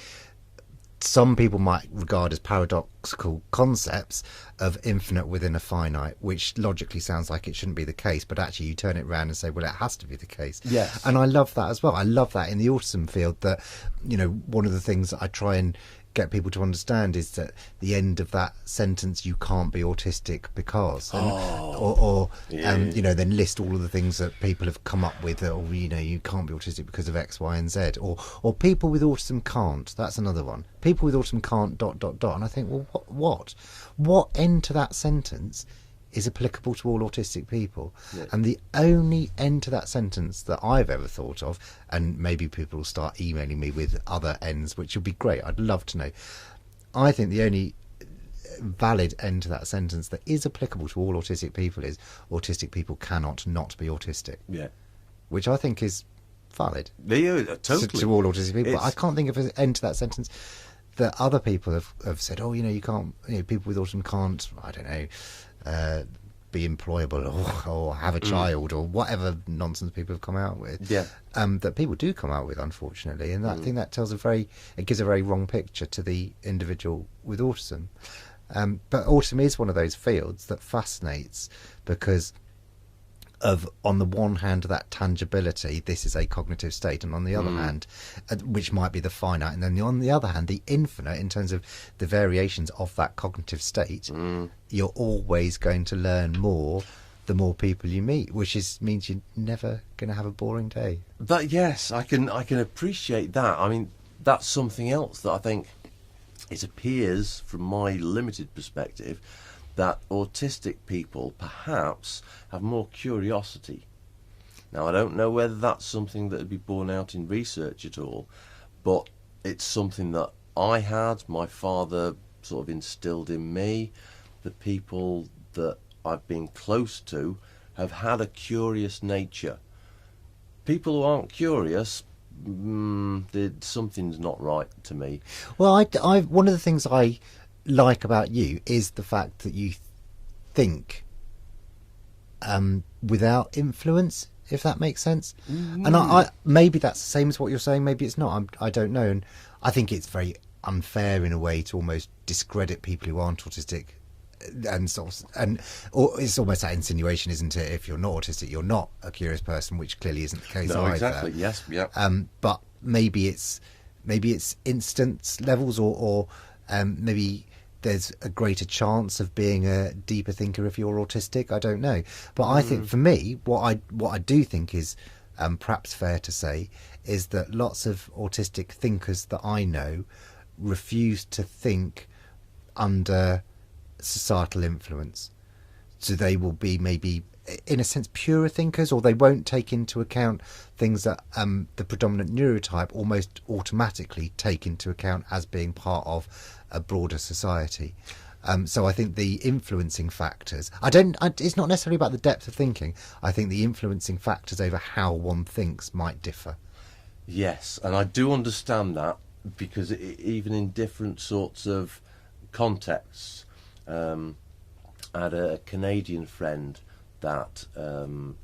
some people might regard as paradoxical concepts of infinite within a finite, which logically sounds like it shouldn't be the case, but actually you turn it around and say, well, it has to be the case. Yes. And I love that as well. I love that in the autism field, that, you know, one of the things that I try and get people to understand is that the end of that sentence, you can't be autistic because, and, you know, then list all of the things that people have come up with, or, you know, you can't be autistic because of X, Y and Z, or people with autism can't. That's another one. People with autism can't ... And I think, well, what end to that sentence is applicable to all autistic people. Yeah. And the only end to that sentence that I've ever thought of, and maybe people will start emailing me with other ends, which would be great, I'd love to know. I think the only valid end to that sentence that is applicable to all autistic people is autistic people cannot not be autistic. Yeah. Which I think is valid. Yeah, totally. To all autistic people. But I can't think of an end to that sentence that other people have said, oh, you can't, people with autism can't, I don't know, be employable or have a child or whatever nonsense people have come out with. Yeah. That people do come out with, unfortunately. And I think that it gives a very wrong picture to the individual with autism. But autism is one of those fields that fascinates because of, on the one hand, that tangibility, this is a cognitive state, and on the other hand, which might be the finite, and then on the other hand, the infinite, in terms of the variations of that cognitive state. You're always going to learn more the more people you meet, which means you're never going to have a boring day. But yes, I can appreciate that. I mean, that's something else that I think it appears, from my limited perspective, that autistic people perhaps have more curiosity. Now, I don't know whether that's something that would be borne out in research at all, but it's something that I had, my father sort of instilled in me. The people that I've been close to have had a curious nature. People who aren't curious, something's not right to me. Well, I one of the things I like about you is the fact that you think without influence, if that makes sense. And I maybe that's the same as what you're saying, maybe it's not, I don't know. And I think it's very unfair in a way to almost discredit people who aren't autistic, or it's almost that insinuation, isn't it? If you're not autistic, you're not a curious person, which clearly isn't the case either. Exactly. Yes. Yeah. But maybe it's instance levels, or maybe there's a greater chance of being a deeper thinker if you're autistic. I don't know, but I think for me, what I do think is perhaps fair to say is that lots of autistic thinkers that I know refuse to think under societal influence. So they will be maybe, in a sense, purer thinkers, or they won't take into account things that the predominant neurotype almost automatically take into account as being part of a broader society. So I think the influencing factors, it's not necessarily about the depth of thinking. I think the influencing factors over how one thinks might differ. Yes, and I do understand that, because even in different sorts of contexts, I had a Canadian friend that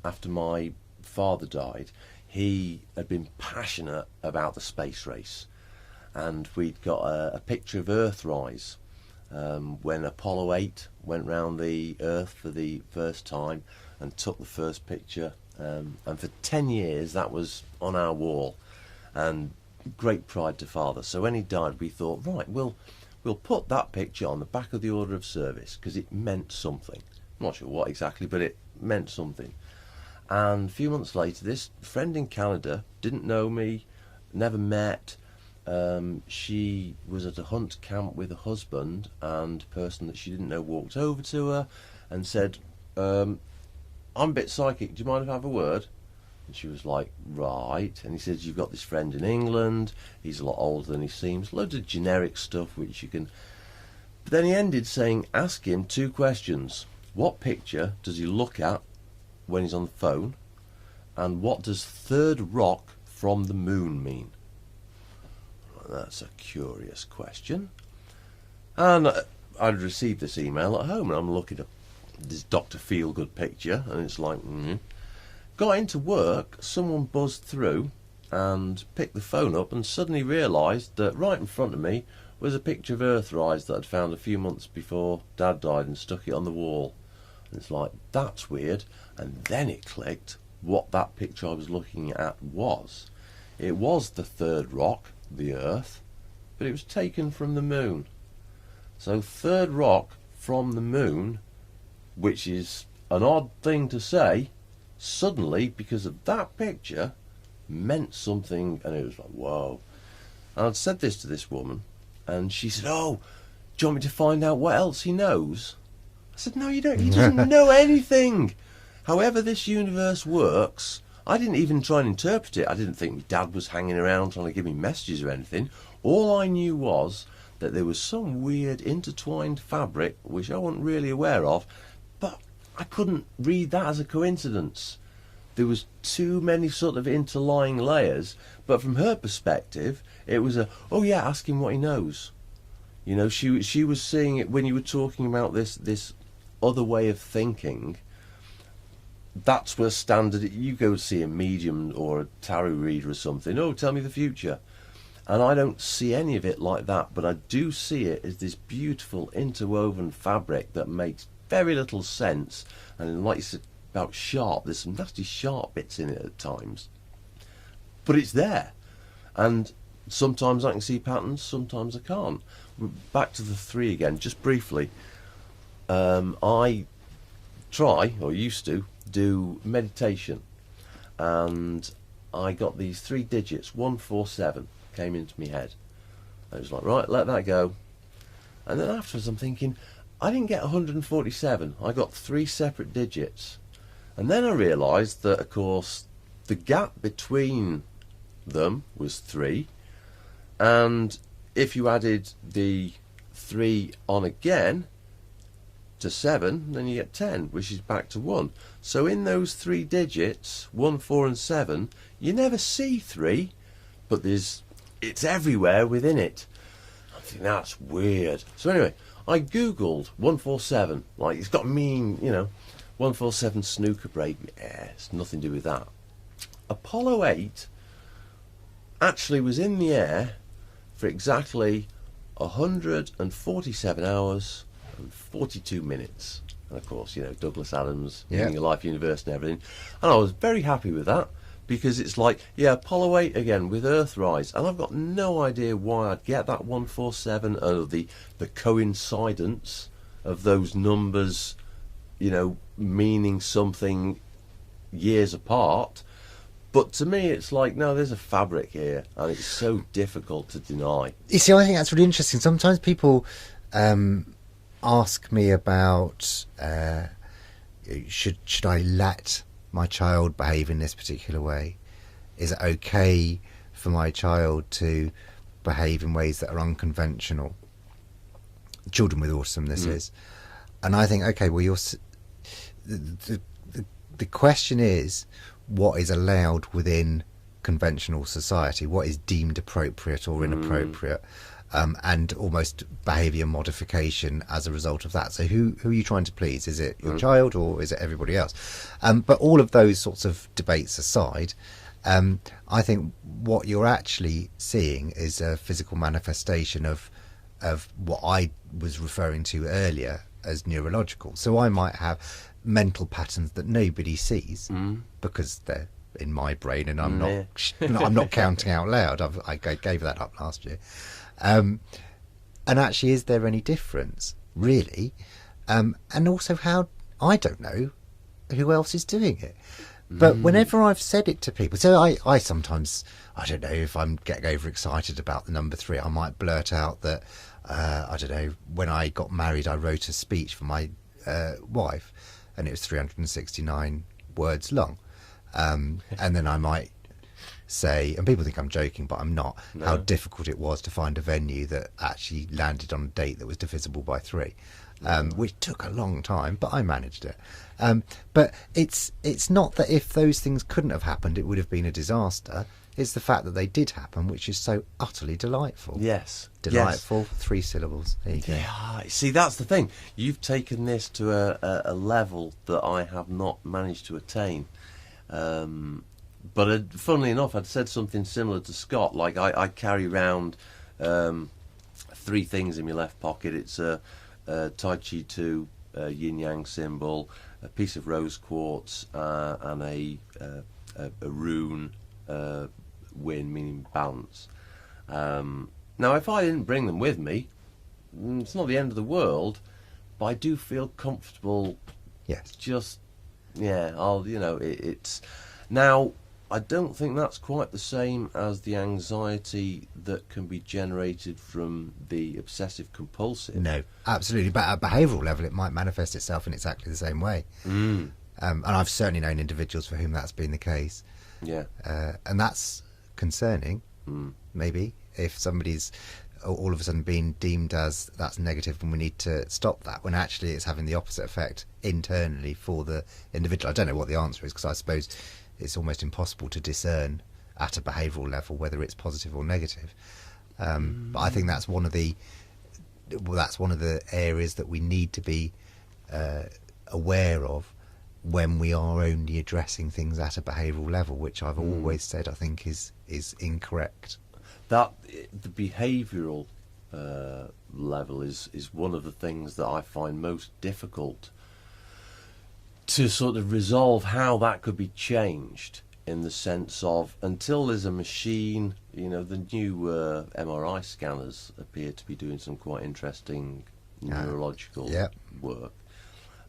after my father died, he had been passionate about the space race, and we'd got a picture of Earthrise when Apollo 8 went round the Earth for the first time and took the first picture, and for 10 years that was on our wall, and great pride to father. So when he died, we thought, right, we'll put that picture on the back of the order of service, because it meant something. I'm not sure what exactly, but it meant something. And a few months later, this friend in Canada didn't know me, never met. She was at a hunt camp with a husband, and a person that she didn't know walked over to her and said, I'm a bit psychic, do you mind if I have a word? And she was like, right. And he says, you've got this friend in England, he's a lot older than he seems, loads of generic stuff which you can... But then he ended saying, ask him 2 questions. What picture does he look at when he's on the phone? And what does third rock from the moon mean? That's a curious question. And I'd received this email at home, and I'm looking at this Dr. Feelgood picture, and it's like, Got into work, someone buzzed through and picked the phone up and suddenly realised that right in front of me was a picture of Earthrise that I'd found a few months before Dad died, and stuck it on the wall. And it's like, that's weird. And then it clicked what that picture I was looking at was. It was the third rock, the Earth, but it was taken from the moon. So third rock from the moon, which is an odd thing to say, suddenly, because of that picture, meant something, and it was like, whoa. And I'd said this to this woman, and she said, oh, do you want me to find out what else he knows? I said, no, you don't. He doesn't know anything. However this universe works, I didn't even try and interpret it. I didn't think my dad was hanging around trying to give me messages or anything. All I knew was that there was some weird intertwined fabric, which I wasn't really aware of, but I couldn't read that as a coincidence. There was too many sort of interlying layers, but from her perspective, it was oh yeah, ask him what he knows. You know, she was seeing it when you were talking about this other way of thinking. That's where standard, you go see a medium or a tarot reader or something, oh, tell me the future. And I don't see any of it like that, but I do see it as this beautiful interwoven fabric that makes very little sense. And like you said about sharp, there's some nasty sharp bits in it at times. But it's there. And sometimes I can see patterns, sometimes I can't. Back to the 3 again, just briefly. I try, or used to, do meditation. And I got these 3 digits, 147, came into my head. I was like, right, let that go. And then afterwards I'm thinking, I didn't get 147, I got 3 separate digits. And then I realised that, of course, the gap between them was 3, and if you added the 3 on again to 7, then you get 10, which is back to 1. So in those 3 digits, 1, 4 and 7, you never see 3, but it's everywhere within it. I think that's weird. So anyway, I googled 147, like it's got to mean, 147 snooker break. Yeah, it's nothing to do with that. Apollo 8 actually was in the air for exactly 147 hours and 42 minutes. And of course, Douglas Adams, Meaning of Life Universe and everything. And I was very happy with that, because it's like, Apollo 8 again with Earthrise. And I've got no idea why I'd get that 147, or the coincidence of those numbers, meaning something years apart. But to me, it's like, no, there's a fabric here, and it's so difficult to deny. You see, I think that's really interesting. Sometimes people ask me about should I let my child behave in this particular way? Is it okay for my child to behave in ways that are unconventional? Children with autism, this is. And I think, okay, well, the question is, what is allowed within conventional society? What is deemed appropriate or inappropriate? And almost behaviour modification as a result of that. So who are you trying to please? Is it your child, or is it everybody else? But all of those sorts of debates aside, I think what you're actually seeing is a physical manifestation of what I was referring to earlier as neurological. So I might have mental patterns that nobody sees because they're in my brain, and I'm not counting out loud. I gave that up last year. And actually, is there any difference, really? And also, how, I don't know who else is doing it. But whenever I've said it to people, so I sometimes, I don't know, if I'm getting overexcited about the number 3, I might blurt out that, I don't know, when I got married, I wrote a speech for my wife, and it was 369 words long. And then I might say, and people think I'm joking, but I'm not, how difficult it was to find a venue that actually landed on a date that was divisible by 3, which took a long time, but I managed it. But it's not that if those things couldn't have happened, it would have been a disaster. It's the fact that they did happen, which is so utterly delightful. Yes. Delightful, yes. 3 syllables. There you go. Yeah, see, that's the thing. You've taken this to a level that I have not managed to attain. But funnily enough, I'd said something similar to Scott. Like, I carry around 3 things in my left pocket. It's a Tai Chi 2 yin-yang symbol, a piece of rose quartz, and a rune win, meaning balance. Now, if I didn't bring them with me, it's not the end of the world, but I do feel comfortable. Yes. Just, it's... Now, I don't think that's quite the same as the anxiety that can be generated from the obsessive compulsive. No, absolutely. But at a behavioural level, it might manifest itself in exactly the same way. And I've certainly known individuals for whom that's been the case. Yeah. And that's concerning, maybe, if somebody's all of a sudden being deemed as that's negative and we need to stop that, when actually it's having the opposite effect internally for the individual. I don't know what the answer is, because I suppose it's almost impossible to discern at a behavioural level whether it's positive or negative. But I think that's one of the areas that we need to be aware of when we are only addressing things at a behavioural level, which I've always said I think is incorrect. That the behavioural level is one of the things that I find most difficult to sort of resolve how that could be changed, in the sense of, until there's a machine, the new MRI scanners appear to be doing some quite interesting neurological work,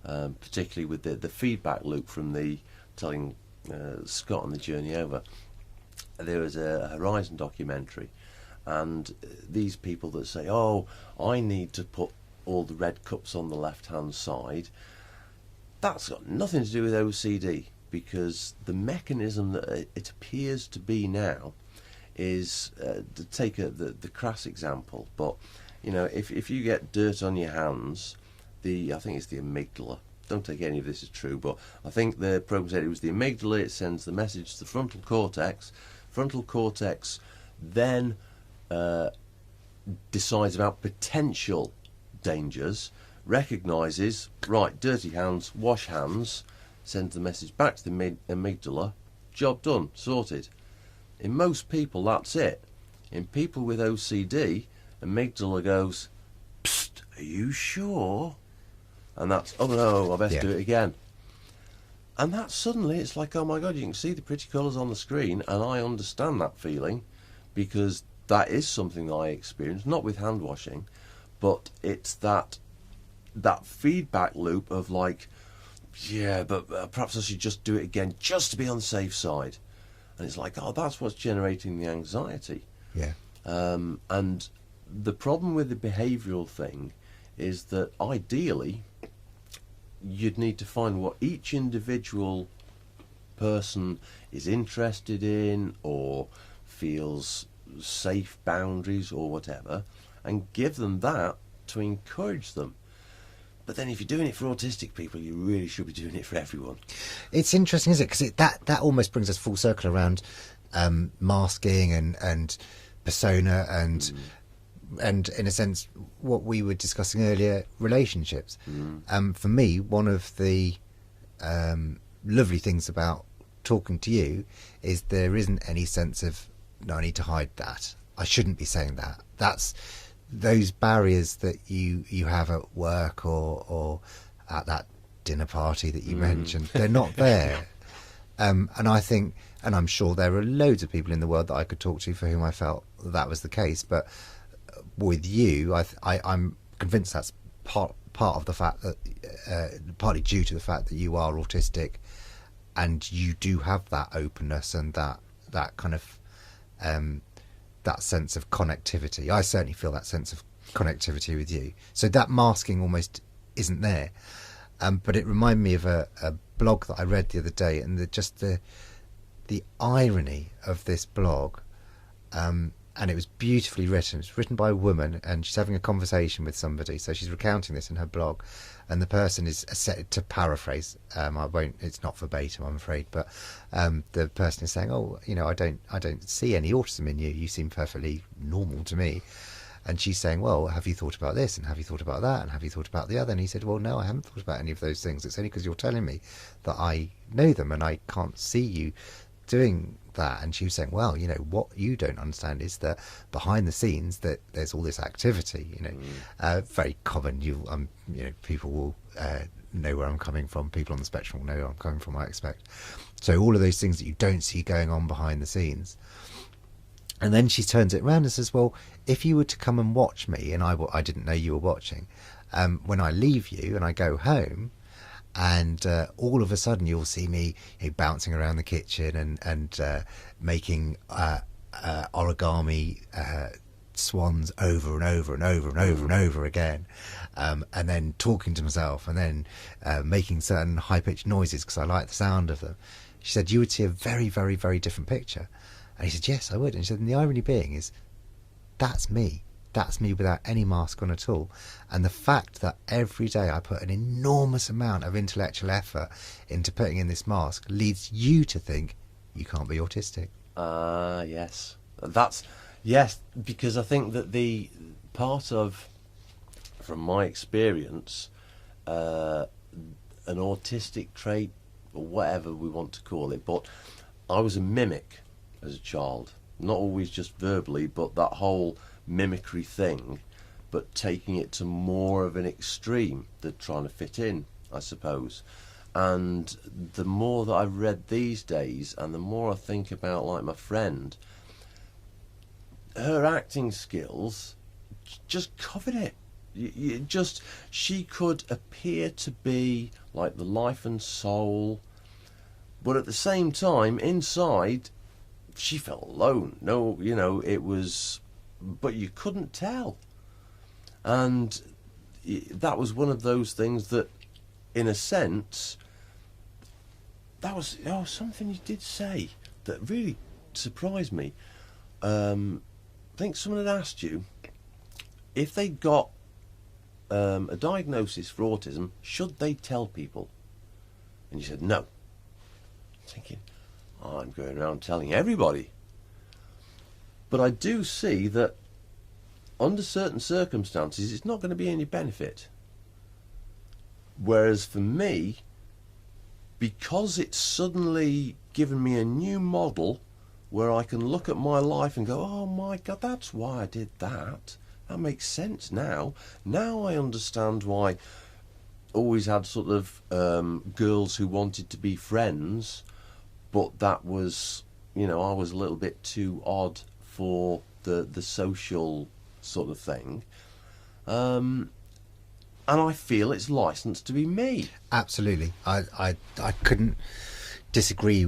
particularly with the feedback loop from the telling Scott on the journey over. There was a Horizon documentary, and these people that say, oh, I need to put all the red cups on the left-hand side, that's got nothing to do with OCD, because the mechanism that it appears to be now is, to take the crass example, but, if you get dirt on your hands, I think it's the amygdala, don't take any of this as true, but I think the program said it was the amygdala, it sends the message to the frontal cortex then decides about potential dangers, recognises, right, dirty hands, wash hands, sends the message back to the amygdala, job done, sorted. In most people, that's it. In people with OCD, amygdala goes, psst, are you sure? And that's, oh no, I best do it again. And that suddenly, it's like, oh my God, you can see the pretty colours on the screen, and I understand that feeling, because that is something that I experience, not with hand washing, but it's that feedback loop of like, yeah, but perhaps I should just do it again, just to be on the safe side. And it's like, oh, that's what's generating the anxiety. Yeah. And the problem with the behavioural thing is that ideally, you'd need to find what each individual person is interested in or feels safe boundaries or whatever, and give them that to encourage them. But then if you're doing it for autistic people, you really should be doing it for everyone. It's interesting, isn't it? Because that almost brings us full circle around masking and persona and in a sense what we were discussing earlier, relationships. For me, one of the lovely things about talking to you is there isn't any sense of, no, I need to hide that, I shouldn't be saying that. That's those barriers that you have at work or at that dinner party that you mentioned, they're not there. And I think, and I'm sure there are loads of people in the world that I could talk to for whom I felt that was the case, but with you, I'm convinced that's part of the fact that partly due to the fact that you are autistic, and you do have that openness and that kind of that sense of connectivity. I certainly feel that sense of connectivity with you. So that masking almost isn't there. But it reminded me of a blog that I read the other day, and the irony of this blog. And it was beautifully written. It's written by a woman, and she's having a conversation with somebody. So she's recounting this in her blog, and the person is set to paraphrase. I won't. It's not verbatim, I'm afraid. But the person is saying, "Oh, I don't see any autism in you. You seem perfectly normal to me." And she's saying, "Well, have you thought about this? And have you thought about that? And have you thought about the other?" And he said, "Well, no, I haven't thought about any of those things. It's only because you're telling me that I know them, and I can't see you doing that." And she was saying, well, what you don't understand is that behind the scenes that there's all this activity, very common. People will know where I'm coming from. People on the spectrum will know where I'm coming from, I expect. So all of those things that you don't see going on behind the scenes. And then she turns it around and says, well, if you were to come and watch me, and I didn't know you were watching, when I leave you and I go home, And all of a sudden, you'll see me bouncing around the kitchen and making origami swans over and over and over and over and over again, and then talking to myself, and then making certain high-pitched noises because I like the sound of them. She said, you would see a very, very, very different picture. And he said, yes, I would. And she said, and the irony being is, that's me. That's me without any mask on at all. And the fact that every day I put an enormous amount of intellectual effort into putting in this mask leads you to think you can't be autistic. Yes. Yes, because I think that the part of, from my experience, an autistic trait, or whatever we want to call it, but I was a mimic as a child. Not always just verbally, but that whole mimicry thing, but taking it to more of an extreme than trying to fit in, I suppose. And the more that I've read these days, and the more I think about, like, my friend, her acting skills just covered it. She could appear to be like the life and soul, but at the same time, inside, she felt alone. No, it was, but you couldn't tell. And that was one of those things that, in a sense, that was something you did say that really surprised me. I think someone had asked you if they got a diagnosis for autism, should they tell people? And you said no. I'm thinking, I'm going around telling everybody. But I do see that under certain circumstances it's not going to be any benefit. Whereas for me, because it's suddenly given me a new model where I can look at my life and go, oh my God, that's why I did that. That makes sense now. Now I understand why I always had sort of girls who wanted to be friends, but that was, I was a little bit too odd for the social sort of thing. And I feel it's licensed to be me. Absolutely. I couldn't disagree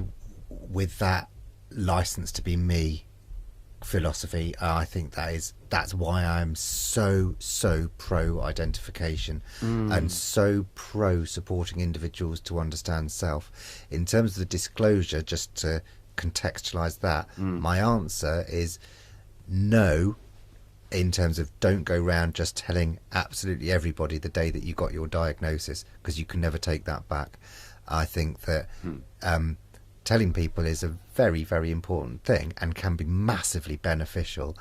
with that license to be me philosophy. I think that's why I'm so pro identification and so pro supporting individuals to understand self. In terms of the disclosure, just to contextualize that, my answer is no, in terms of don't go around just telling absolutely everybody the day that you got your diagnosis, because you can never take that back. I think that telling people is a very, very important thing and can be massively beneficial.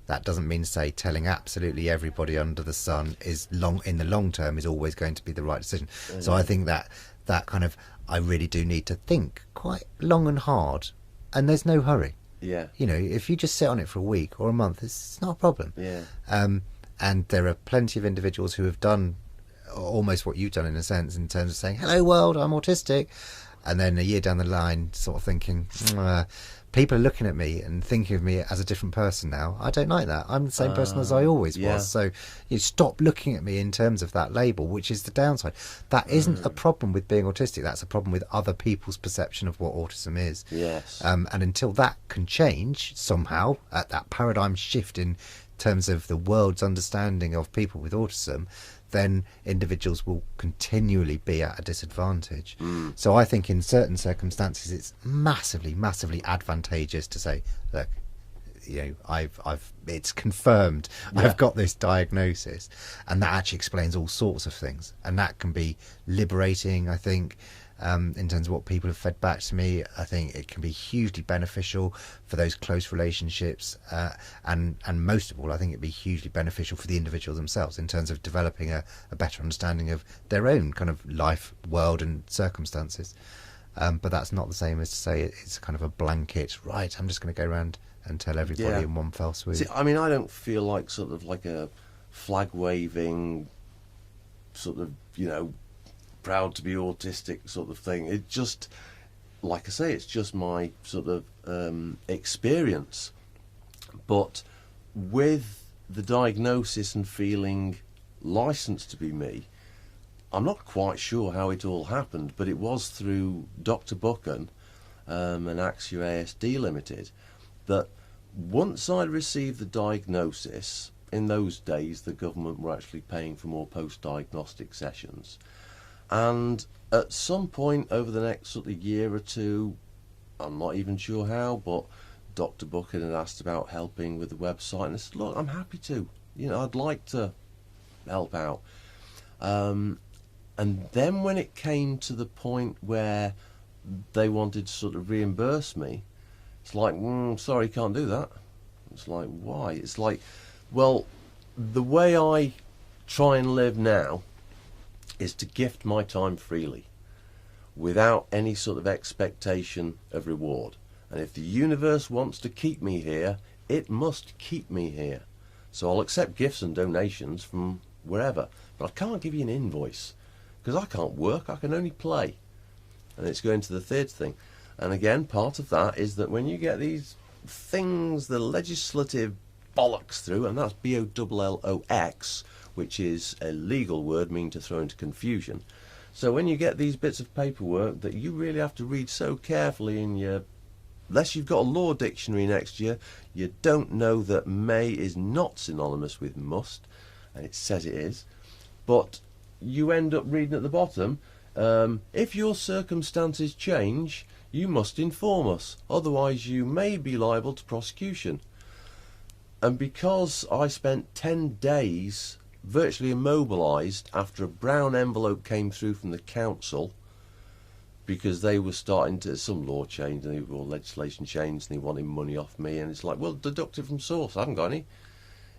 That doesn't mean to say telling absolutely everybody under the sun in the long term is always going to be the right decision. So I think that kind of, I really do need to think quite long and hard, and there's no hurry. Yeah. If you just sit on it for a week or a month, it's not a problem. Yeah. And there are plenty of individuals who have done almost what you've done, in a sense, in terms of saying, hello world, I'm autistic. And then a year down the line, sort of thinking, people are looking at me and thinking of me as a different person now. I don't like that. I'm the same person as I always was. So you stop looking at me in terms of that label, which is the downside. That isn't a problem with being autistic. That's a problem with other people's perception of what autism is. Yes. And until that can change somehow, at that paradigm shift in terms of the world's understanding of people with autism, then individuals will continually be at a disadvantage. So I think in certain circumstances it's massively, massively advantageous to say, look, it's confirmed. I've got this diagnosis, and that actually explains all sorts of things, and that can be liberating, I think. In terms of what people have fed back to me, I think it can be hugely beneficial for those close relationships, and most of all, I think it'd be hugely beneficial for the individual themselves in terms of developing a better understanding of their own kind of life, world and circumstances. But that's not the same as to say it's kind of a blanket, right, I'm just going to go around and tell everybody in one fell swoop. See, I mean, I don't feel like sort of like a flag-waving sort of, proud to be autistic sort of thing. It just, like I say, it's just my sort of experience. But with the diagnosis and feeling licensed to be me, I'm not quite sure how it all happened, but it was through Dr. Buchan and Axia ASD Limited that once I received the diagnosis, in those days the government were actually paying for more post-diagnostic sessions, and at some point over the next sort of year or two, I'm not even sure how, but Dr. Buchan had asked about helping with the website, and I said, look, I'm happy to, I'd like to help out. And then when it came to the point where they wanted to sort of reimburse me, it's like, sorry, can't do that. It's like, why? It's like, well, the way I try and live now is to gift my time freely without any sort of expectation of reward. And if the universe wants to keep me here, it must keep me here. So I'll accept gifts and donations from wherever, but I can't give you an invoice because I can't work, I can only play. And it's going to the third thing. And again, part of that is that when you get these things, the legislative bollocks through, and that's BOLLOX, which is a legal word meaning to throw into confusion. So when you get these bits of paperwork that you really have to read so carefully, and unless you've got a law dictionary next year, you don't know that may is not synonymous with must, and it says it is. But you end up reading at the bottom, if your circumstances change, you must inform us, otherwise you may be liable to prosecution. And because I spent 10 days virtually immobilised after a brown envelope came through from the council, because they were starting to, some law change or legislation changed, and they wanted money off me, and it's like, well, deduct it from source, I haven't got any.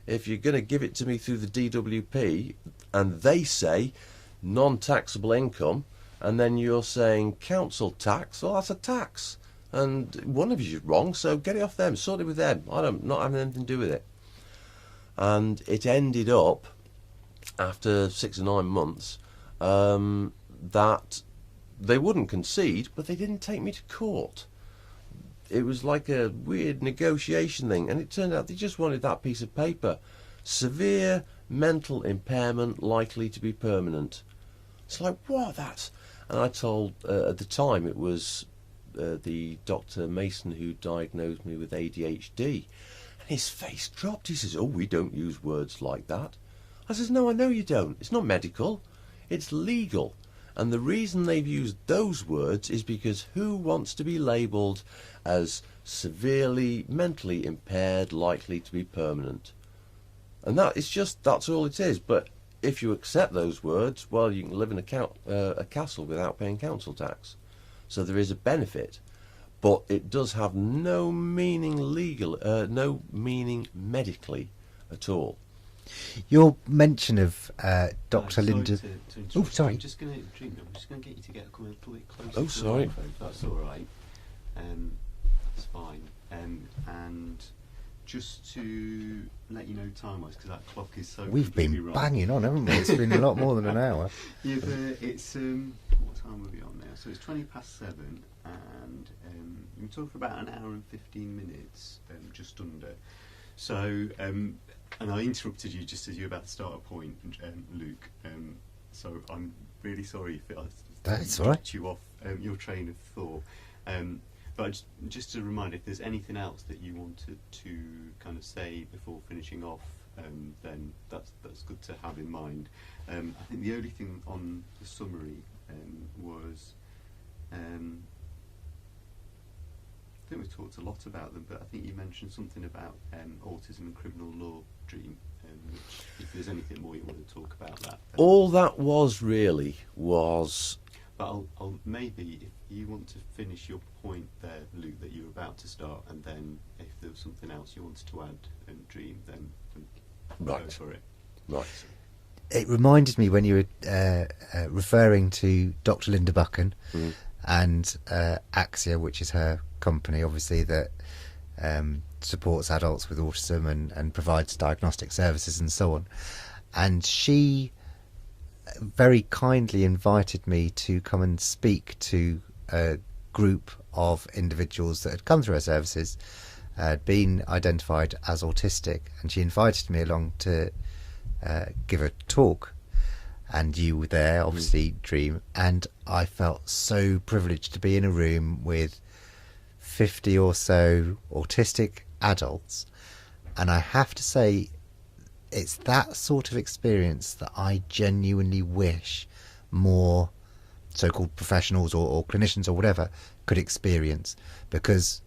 If you're going to give it to me through the DWP, and they say non-taxable income, and then you're saying council tax, well, that's a tax. And one of you is wrong, so get it off them, sort it with them. Not having anything to do with it. And it ended up, after 6 or 9 months, that they wouldn't concede, but they didn't take me to court. It was like a weird negotiation thing, and it turned out they just wanted that piece of paper. Severe mental impairment likely to be permanent. It's like, what? That's... And I told, at the time, it was the Dr. Mason who diagnosed me with ADHD. And his face dropped. He says, oh, we don't use words like that. I says, no, I know you don't. It's not medical. It's legal. And the reason they've used those words is because who wants to be labelled as severely mentally impaired, likely to be permanent? And that's all it is. But if you accept those words, well, you can live in a castle without paying council tax. So there is a benefit, but it does have no meaning no meaning medically at all. Your mention of Dr. Linda... Oh, sorry. I'm just going to get you to get a little bit closer. Oh, sorry. That's all right. That's fine. And just to let you know time-wise, because that clock is so... We've been wrong. banging on, haven't we? It's been a lot more than an hour. It's what time are we on now? So it's 7:20, and we can talk for about an hour and 15 minutes, just under. So, and I interrupted you just as you were about to start a point, Luke. So I'm really sorry if I That's all right. knocked you off your train of thought. But just a reminder, if there's anything else that you wanted to kind of say before finishing off, then that's good to have in mind. I think the only thing on the summary was, I think we talked a lot about them, but I think you mentioned something about autism and criminal law, Dream. Which, if there's anything more you want to talk about that. All that was really was... But I'll maybe, if you want to finish your point there, Luke, that you were about to start, and then if there was something else you wanted to add and Dream, then go for it. Right. It reminded me when you were referring to Dr. Linda Buchan and Axia, which is her company, obviously, that supports adults with autism and provides diagnostic services and so on. And she very kindly invited me to come and speak to a group of individuals that had come through her services, had been identified as autistic, and she invited me along to give a talk. and you were there, obviously, Dream, and I felt so privileged to be in a room with 50 or so autistic adults, and I have to say, it's that sort of experience that I genuinely wish more so-called professionals or clinicians or whatever could experience, because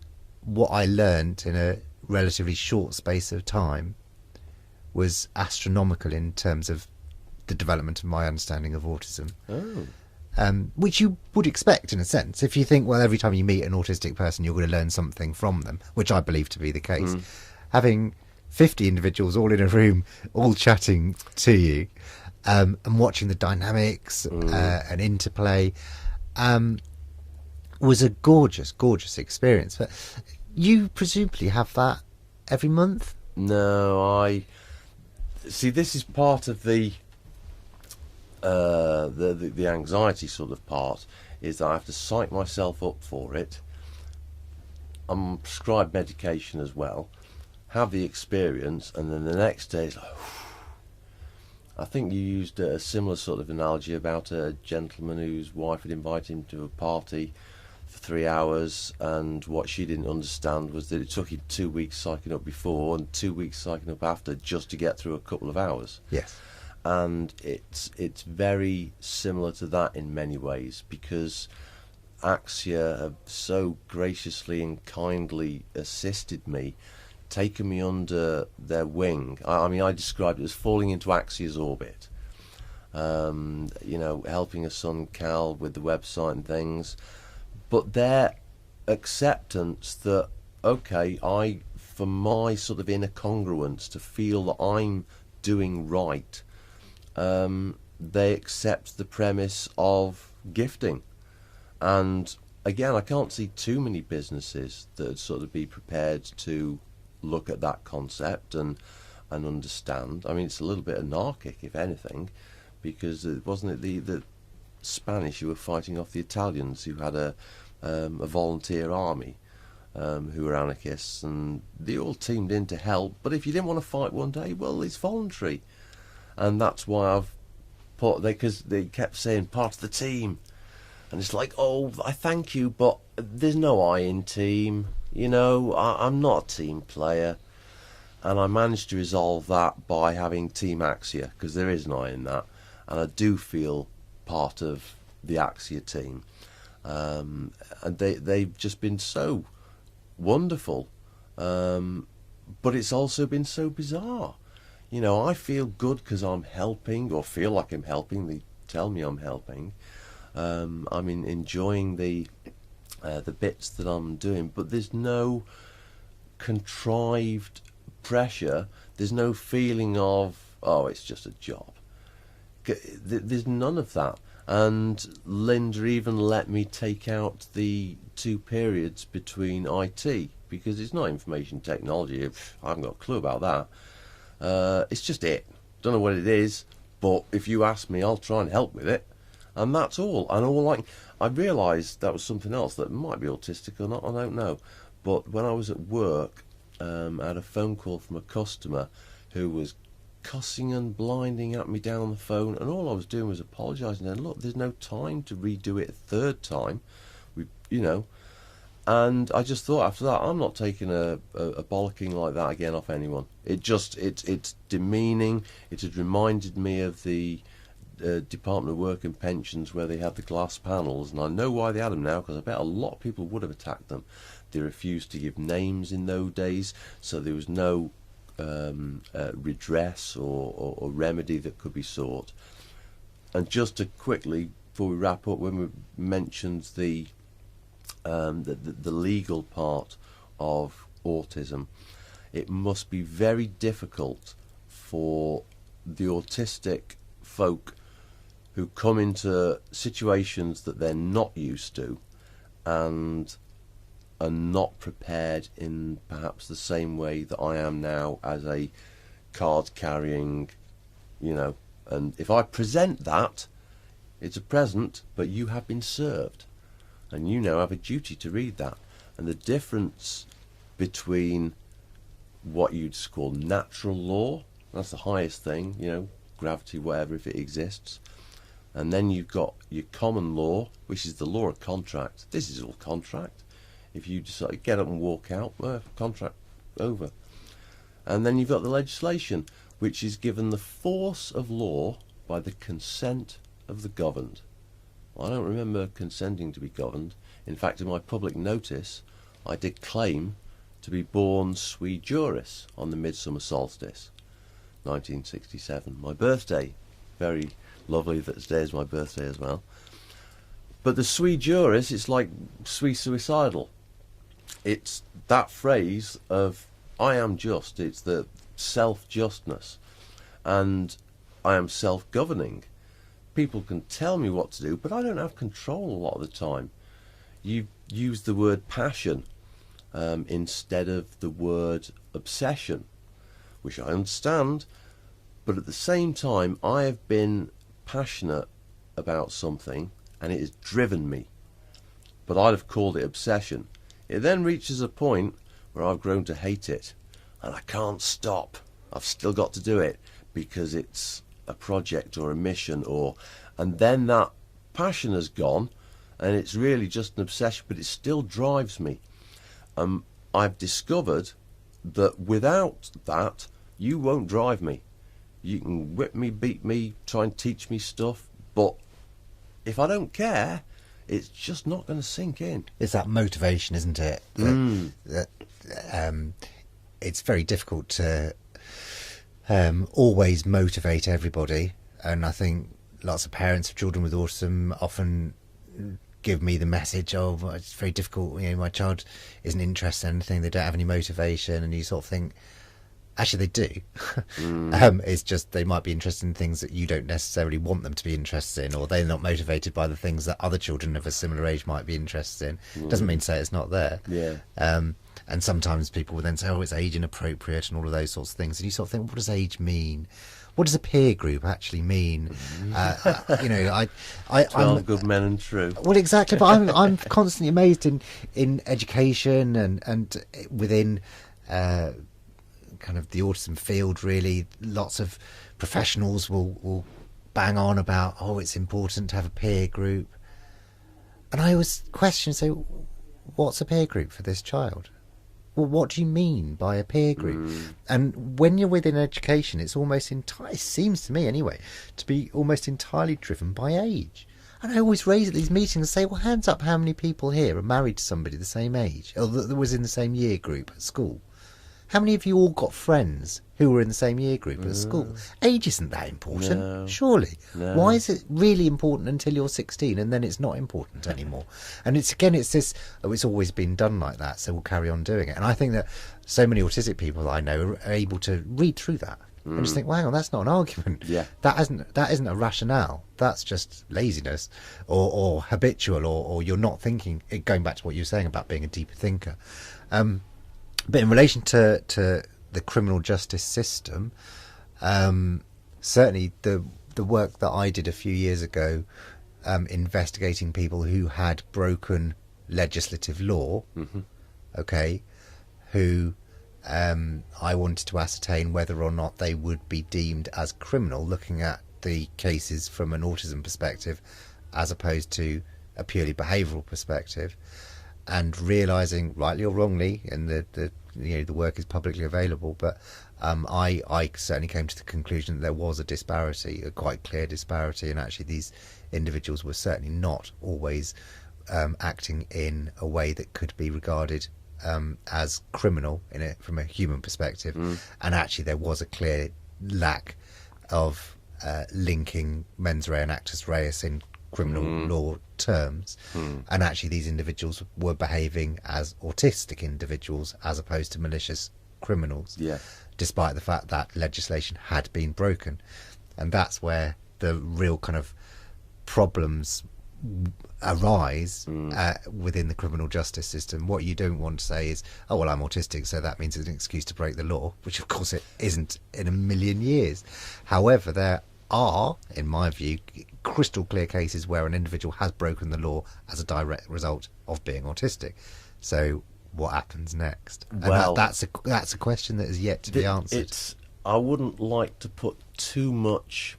what I learned in a relatively short space of time was astronomical in terms of the development of my understanding of autism. Which you would expect in a sense. If you think, well, every time you meet an autistic person, you're going to learn something from them, which I believe to be the case. Having 50 individuals all in a room, all chatting to you, and watching the dynamics and interplay, was a gorgeous, gorgeous experience. But you presumably have that every month? No, I see. This is part of the anxiety sort of part, is that I have to psych myself up for it. I'm prescribed medication as well, have the experience, and then the next day it's like, I think you used a similar sort of analogy about a gentleman whose wife had invited him to a party for 3 hours, and what she didn't understand was that it took him 2 weeks psyching up before and 2 weeks psyching up after just to get through a couple of hours. Yes. And it's very similar to that in many ways, because Axia have so graciously and kindly assisted me, taken me under their wing. I mean, I described it as falling into Axia's orbit. Helping a son Cal with the website and things, but their acceptance that, okay, for my sort of inner congruence to feel that I'm doing right, they accept the premise of gifting. And again, I can't see too many businesses that would sort of be prepared to look at that concept and understand. I mean, it's a little bit anarchic, if anything, because wasn't it the Spanish who were fighting off the Italians, who had a volunteer army, who were anarchists, and they all teamed in to help. But if you didn't want to fight one day, well, it's voluntary. And that's why I've put, because they kept saying part of the team, and it's like, oh, I thank you, but there's no I in team. I'm not a team player, and I managed to resolve that by having Team Axia, because there is an I in that, and I do feel part of the Axia team, and they've just been so wonderful, but it's also been so bizarre. I feel good because I'm helping, or feel like I'm helping. They tell me I'm helping. I'm enjoying the bits that I'm doing, but there's no contrived pressure. There's no feeling of, oh, it's just a job. There's none of that. And Linda even let me take out the 2 periods between IT, because it's not information technology. I haven't got a clue about that. It's just it. Don't know what it is, but if you ask me, I'll try and help with it. And that's all. And I realised that was something else that might be autistic or not, I don't know. But when I was at work, I had a phone call from a customer who was cussing and blinding at me down on the phone, and all I was doing was apologising. And look, there's no time to redo it a third time. And I just thought after that, I'm not taking a bollocking like that again off anyone. It's demeaning. It had reminded me of the Department of Work and Pensions, where they had the glass panels, and I know why they had them now, because I bet a lot of people would have attacked them. They refused to give names in those days, so there was no redress or remedy that could be sought. And just to quickly, before we wrap up, when we mentioned the legal part of autism, it must be very difficult for the autistic folk who come into situations that they're not used to and are not prepared in perhaps the same way that I am now as a card-carrying, and if I present that, it's a present, but you have been served, and you now have a duty to read that. And the difference between what you'd call natural law, that's the highest thing, gravity, whatever, if it exists, And then you've got your common law, which is the law of contract. This is all contract. If you decide get up and walk out, contract over. And then you've got the legislation, which is given the force of law by the consent of the governed. I don't remember consenting to be governed. In fact, in my public notice, I did claim to be born sui juris on the Midsummer Solstice, 1967. My birthday, very lovely that today is my birthday as well. But the sui juris, it's like sui suicidal. It's that phrase of I am just. It's the self-justness. And I am self-governing. People can tell me what to do, but I don't have control a lot of the time. You use the word passion instead of the word obsession, which I understand, but at the same time I have been passionate about something and it has driven me, but I'd have called it obsession. It then reaches a point where I've grown to hate it and I can't stop. I've still got to do it because it's a project or a mission, and then that passion has gone and it's really just an obsession, but it still drives me. I've discovered that without that, you won't drive me. You can whip me, beat me, try and teach me stuff, but if I don't care, it's just not going to sink in. It's that motivation, isn't it? It's very difficult to always motivate everybody, and I think lots of parents of children with autism often give me the message of it's very difficult, my child isn't interested in anything, they don't have any motivation, and you sort of think actually they do. It's just they might be interested in things that you don't necessarily want them to be interested in, or they're not motivated by the things that other children of a similar age might be interested in. Doesn't mean to say it's not there. And sometimes people will then say, it's age inappropriate and all of those sorts of things, and you sort of think, what does age mean? What does a peer group actually mean? 12 good men and true. Well, exactly. But I'm constantly amazed in education and within kind of the autism field. Really, lots of professionals will bang on about it's important to have a peer group, and I always question, say, what's a peer group for this child? Well, what do you mean by a peer group? And when you're within education, it's almost it seems to me anyway, to be almost entirely driven by age. And I always raise at these meetings and say, well, hands up, how many people here are married to somebody the same age, or that was in the same year group at school? How many of you all got friends who were in the same year group at school? Age isn't that important, surely. No. Why is it really important until you're 16 and then it's not important anymore? And it's this, it's always been done like that, so we'll carry on doing it. And I think that so many autistic people I know are able to read through that and just think, well, hang on, that's not an argument. Yeah. That isn't a rationale. That's just laziness or habitual, or you're not thinking, going back to what you were saying about being a deeper thinker. But in relation to the criminal justice system, certainly the work that I did a few years ago, investigating people who had broken legislative law, who I wanted to ascertain whether or not they would be deemed as criminal, looking at the cases from an autism perspective as opposed to a purely behavioural perspective. And realising, rightly or wrongly, and the work is publicly available, but I certainly came to the conclusion that there was a disparity, a quite clear disparity, and actually these individuals were certainly not always acting in a way that could be regarded as criminal from a human perspective. And actually there was a clear lack of linking mens rea and actus reus in criminal law terms, and actually these individuals were behaving as autistic individuals as opposed to malicious criminals, despite the fact that legislation had been broken. And that's where the real kind of problems arise within the criminal justice system. What you don't want to say is, I'm autistic, so that means it's an excuse to break the law, which of course it isn't in a million years. However, there are, in my view, crystal clear cases where an individual has broken the law as a direct result of being autistic. So what happens next? And that's a question that is yet to be answered. I wouldn't like to put too much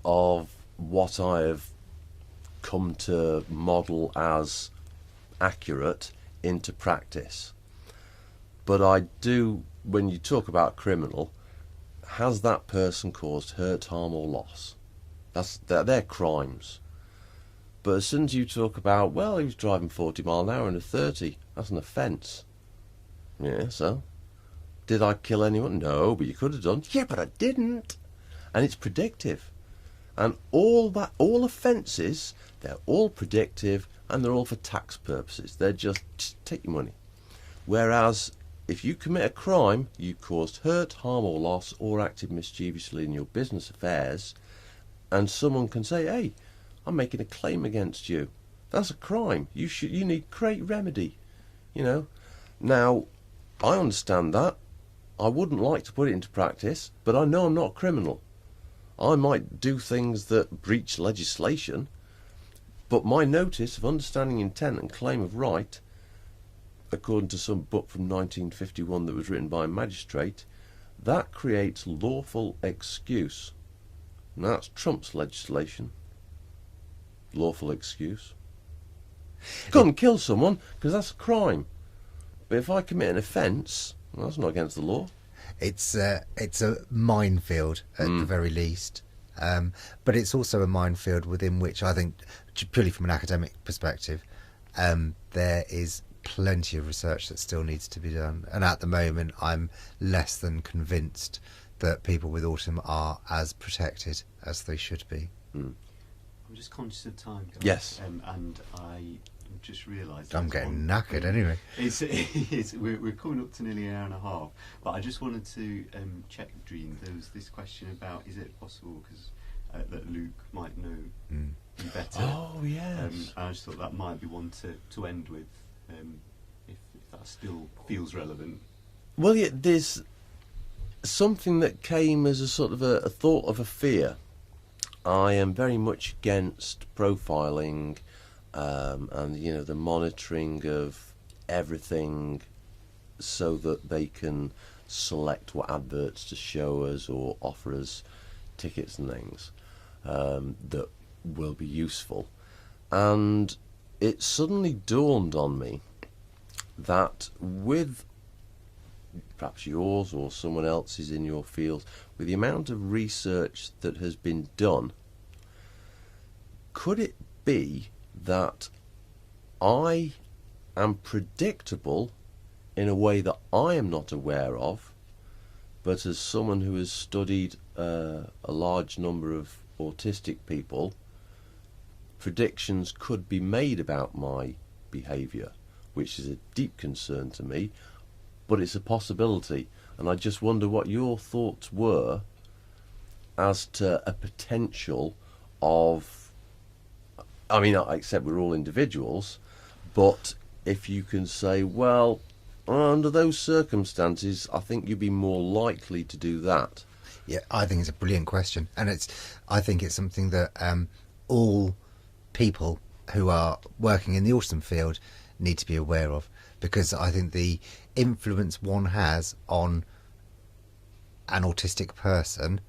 of what I have come to model as accurate into practice. But I do, when you talk about criminal, has that person caused hurt, harm or loss? They're crimes. But as soon as you talk about, well, he was driving 40 mile an hour in a 30, that's an offence. Yeah, so? Did I kill anyone? No, but you could have done. Yeah, but I didn't. And it's predictive. And all offences, they're all predictive and they're all for tax purposes. They're just take your money. Whereas if you commit a crime, you caused hurt, harm or loss or acted mischievously in your business affairs, and someone can say, hey, I'm making a claim against you. That's a crime. You need great remedy. You know. Now, I understand that. I wouldn't like to put it into practice, but I know I'm not a criminal. I might do things that breach legislation, but my notice of understanding intent and claim of right, according to some book from 1951 that was written by a magistrate, that creates lawful excuse. And that's Trump's legislation. Lawful excuse. Couldn't kill someone because that's a crime. But if I commit an offence, well, that's not against the law. It's a minefield at the very least, but it's also a minefield within which I think, purely from an academic perspective, there is plenty of research that still needs to be done. And at the moment, I'm less than convinced that people with autism are as protected as they should be. I'm just conscious of time, guys. Yes. And I just realised... I'm getting knackered anyway. We're coming up to nearly an hour and a half, but I just wanted to check, Dream, there was this question about, is it possible, because that Luke might know you better. Oh, yes. I just thought that might be one to end with, if that still feels relevant. Well, yeah, there's something that came as a sort of a thought of a fear. I am very much against profiling and, you know, the monitoring of everything so that they can select what adverts to show us or offer us tickets and things that will be useful. And it suddenly dawned on me that with perhaps yours or someone else's in your field, with the amount of research that has been done, could it be that I am predictable in a way that I am not aware of, but as someone who has studied a large number of autistic people, predictions could be made about my behaviour, which is a deep concern to me, but it's a possibility. And I just wonder what your thoughts were as to a potential of, I mean, I accept we're all individuals, but if you can say, well, under those circumstances, I think you'd be more likely to do that. Yeah, I think it's a brilliant question, and I think it's something that all people who are working in the autism field need to be aware of, because I think the influence one has on an autistic person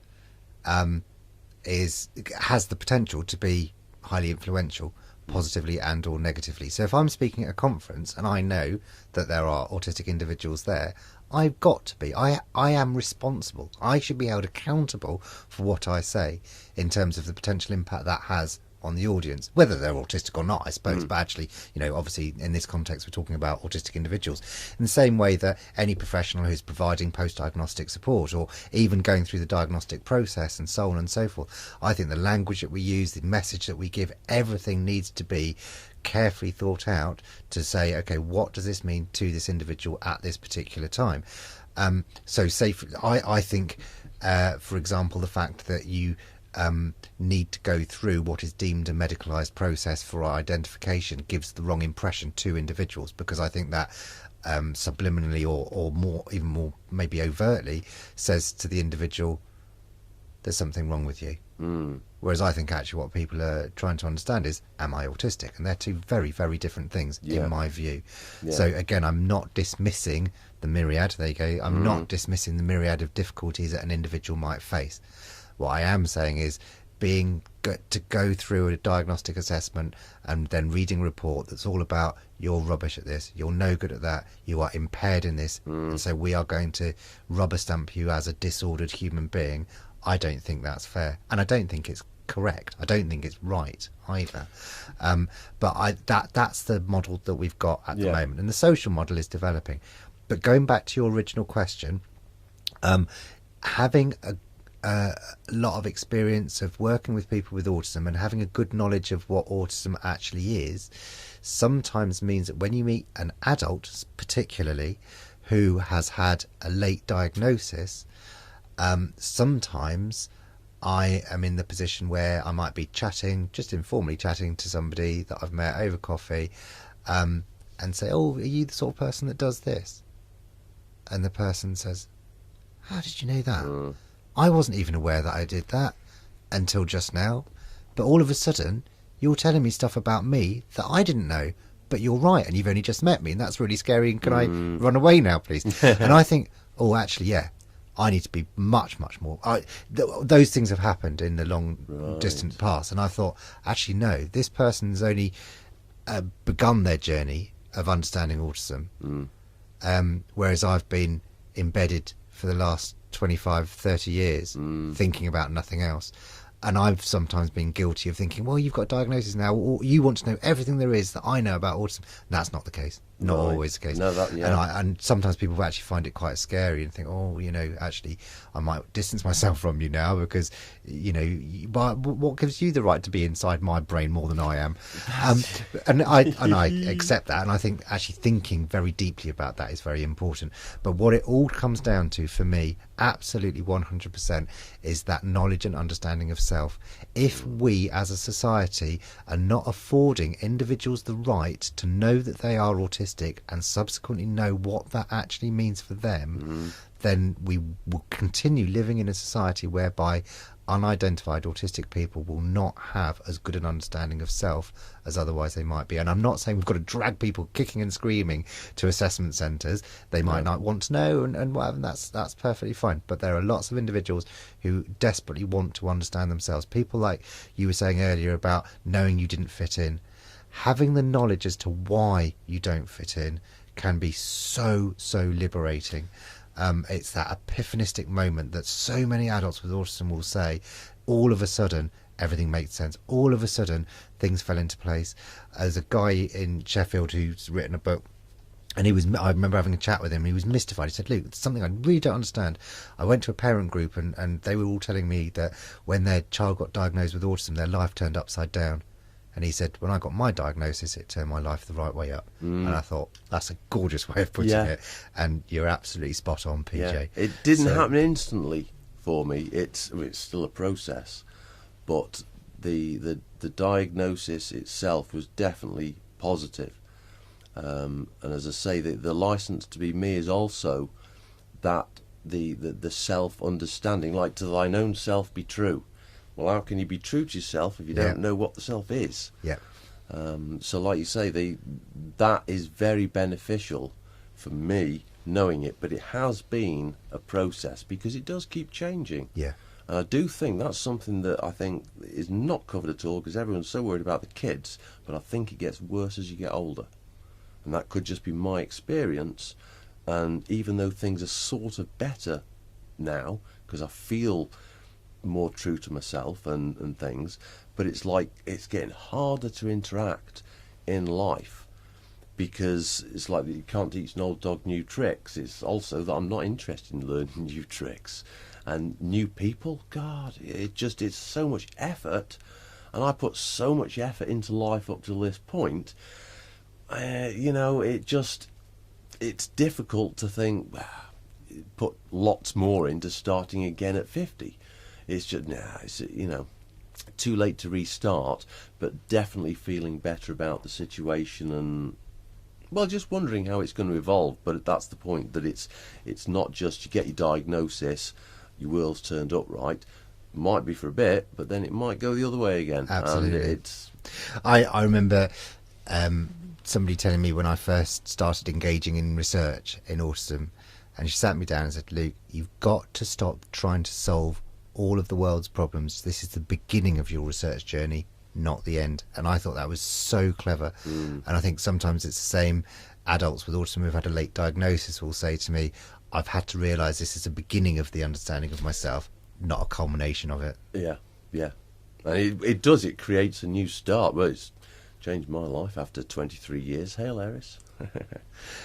has the potential to be highly influential, positively and or negatively. So if I'm speaking at a conference and I know that there are autistic individuals there, I've got to be. I am responsible. I should be held accountable for what I say in terms of the potential impact that has on the audience, whether they're autistic or not, I suppose. But actually, you know, obviously in this context we're talking about autistic individuals, in the same way that any professional who's providing post-diagnostic support or even going through the diagnostic process and so on and so forth. I think the language that we use, the message that we give, everything needs to be carefully thought out to say, okay, what does this mean to this individual at this particular time? So say, I think, for example, the fact that you need to go through what is deemed a medicalised process for identification gives the wrong impression to individuals, because I think that subliminally or more, even more maybe overtly, says to the individual, there's something wrong with you. Whereas I think actually what people are trying to understand is, am I autistic? And they're two very, very different things in my view. So again, I'm not dismissing the myriad, there you go, I'm not dismissing the myriad of difficulties that an individual might face. What I am saying is, to go through a diagnostic assessment and then reading a report that's all about you're rubbish at this, you're no good at that, you are impaired in this, and so we are going to rubber stamp you as a disordered human being. I don't think that's fair, and I don't think it's correct. I don't think it's right either. But that's the model that we've got at the moment, and the social model is developing. But going back to your original question, having a lot of experience of working with people with autism and having a good knowledge of what autism actually is sometimes means that when you meet an adult particularly who has had a late diagnosis, sometimes I am in the position where I might be chatting, just informally chatting to somebody that I've met over coffee, and say, oh, are you the sort of person that does this? And the person says, how did you know that? I wasn't even aware that I did that until just now. But all of a sudden, you're telling me stuff about me that I didn't know. But you're right, and you've only just met me, and that's really scary. And can I run away now, please? And I think, oh, actually, yeah, I need to be much, much more. Those things have happened in the long, distant past. And I thought, actually, no, this person's only begun their journey of understanding autism. Whereas I've been embedded for the last 25, 30 years thinking about nothing else. And I've sometimes been guilty of thinking, well, you've got a diagnosis now, or you want to know everything there is that I know about autism. And that's not the case. Not always the case. No, and sometimes people actually find it quite scary and think, oh, actually, I might distance myself from you now because, what gives you the right to be inside my brain more than I am? And I accept that. And I think actually thinking very deeply about that is very important. But what it all comes down to for me, absolutely 100%, is that knowledge and understanding of self. If we as a society are not affording individuals the right to know that they are autistic and subsequently know what that actually means for them, then we will continue living in a society whereby unidentified autistic people will not have as good an understanding of self as otherwise they might be. And I'm not saying we've got to drag people kicking and screaming to assessment centres. They might not want to know and whatever, and that's perfectly fine. But there are lots of individuals who desperately want to understand themselves. People like you were saying earlier about knowing you didn't fit in. Having the knowledge as to why you don't fit in can be so liberating. It's that epiphanistic moment that so many adults with autism will say, all of a sudden everything makes sense, all of a sudden things fell into place. There's a guy in Sheffield who's written a book, and I remember having a chat with him, he was mystified. He said, Luke, it's something I really don't understand. I went to a parent group and they were all telling me that when their child got diagnosed with autism, their life turned upside down. And he said, when I got my diagnosis, it turned my life the right way up. And I thought, that's a gorgeous way of putting it. And you're absolutely spot on, PJ. Yeah. It didn't happen instantly for me. It's still a process. But the diagnosis itself was definitely positive. And as I say, the license to be me is also that the self-understanding, like to thine own self be true. Well, how can you be true to yourself if you don't know what the self is? Yeah. So like you say, that is very beneficial for me, knowing it, but it has been a process because it does keep changing. Yeah. And I do think that's something that I think is not covered at all because everyone's so worried about the kids, but I think it gets worse as you get older. And that could just be my experience. And even though things are sort of better now, because I feel more true to myself and things, but it's like it's getting harder to interact in life because it's like you can't teach an old dog new tricks. It's also that I'm not interested in learning new tricks and new people. God, it's so much effort, and I put so much effort into life up to this point. It's difficult to think put lots more into starting again at 50. It's just, it's too late to restart, but definitely feeling better about the situation and, well, just wondering how it's going to evolve. But that's the point, that it's not just you get your diagnosis, your world's turned upright. Might be for a bit, but then it might go the other way again. Absolutely. And I remember somebody telling me when I first started engaging in research in autism, and she sat me down and said, Luke, you've got to stop trying to solve all of the world's problems. This is the beginning of your research journey, not the end. And I thought that was so clever. And I think sometimes it's the same. Adults with autism who've had a late diagnosis will say to me, I've had to realise this is the beginning of the understanding of myself, not a culmination of it. Yeah, yeah. And it does, it creates a new start. Well, it's changed my life after 23 years. Hail, Eris.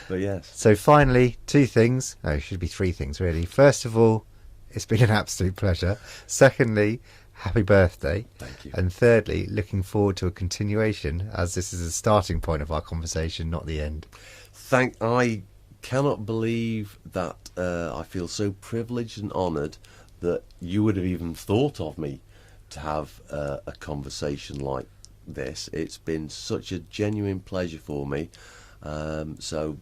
But yes. So finally, 2 things. No, it should be 3 things, really. First of all, it's been an absolute pleasure. Secondly, happy birthday. Thank you. And thirdly, looking forward to a continuation, as this is a starting point of our conversation, not the end. I cannot believe that I feel so privileged and honoured that you would have even thought of me to have a conversation like this. It's been such a genuine pleasure for me. So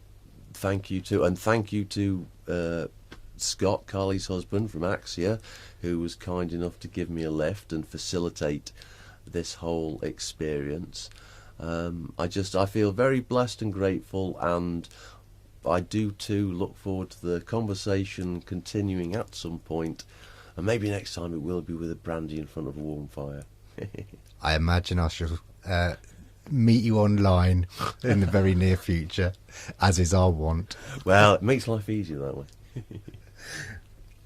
thank you to Scott, Carly's husband from Axia, who was kind enough to give me a lift and facilitate this whole experience. I feel very blessed and grateful, and I do too look forward to the conversation continuing at some point, and maybe next time it will be with a brandy in front of a warm fire. I imagine I shall meet you online in the very near future, as is our want. Well, it makes life easier that way.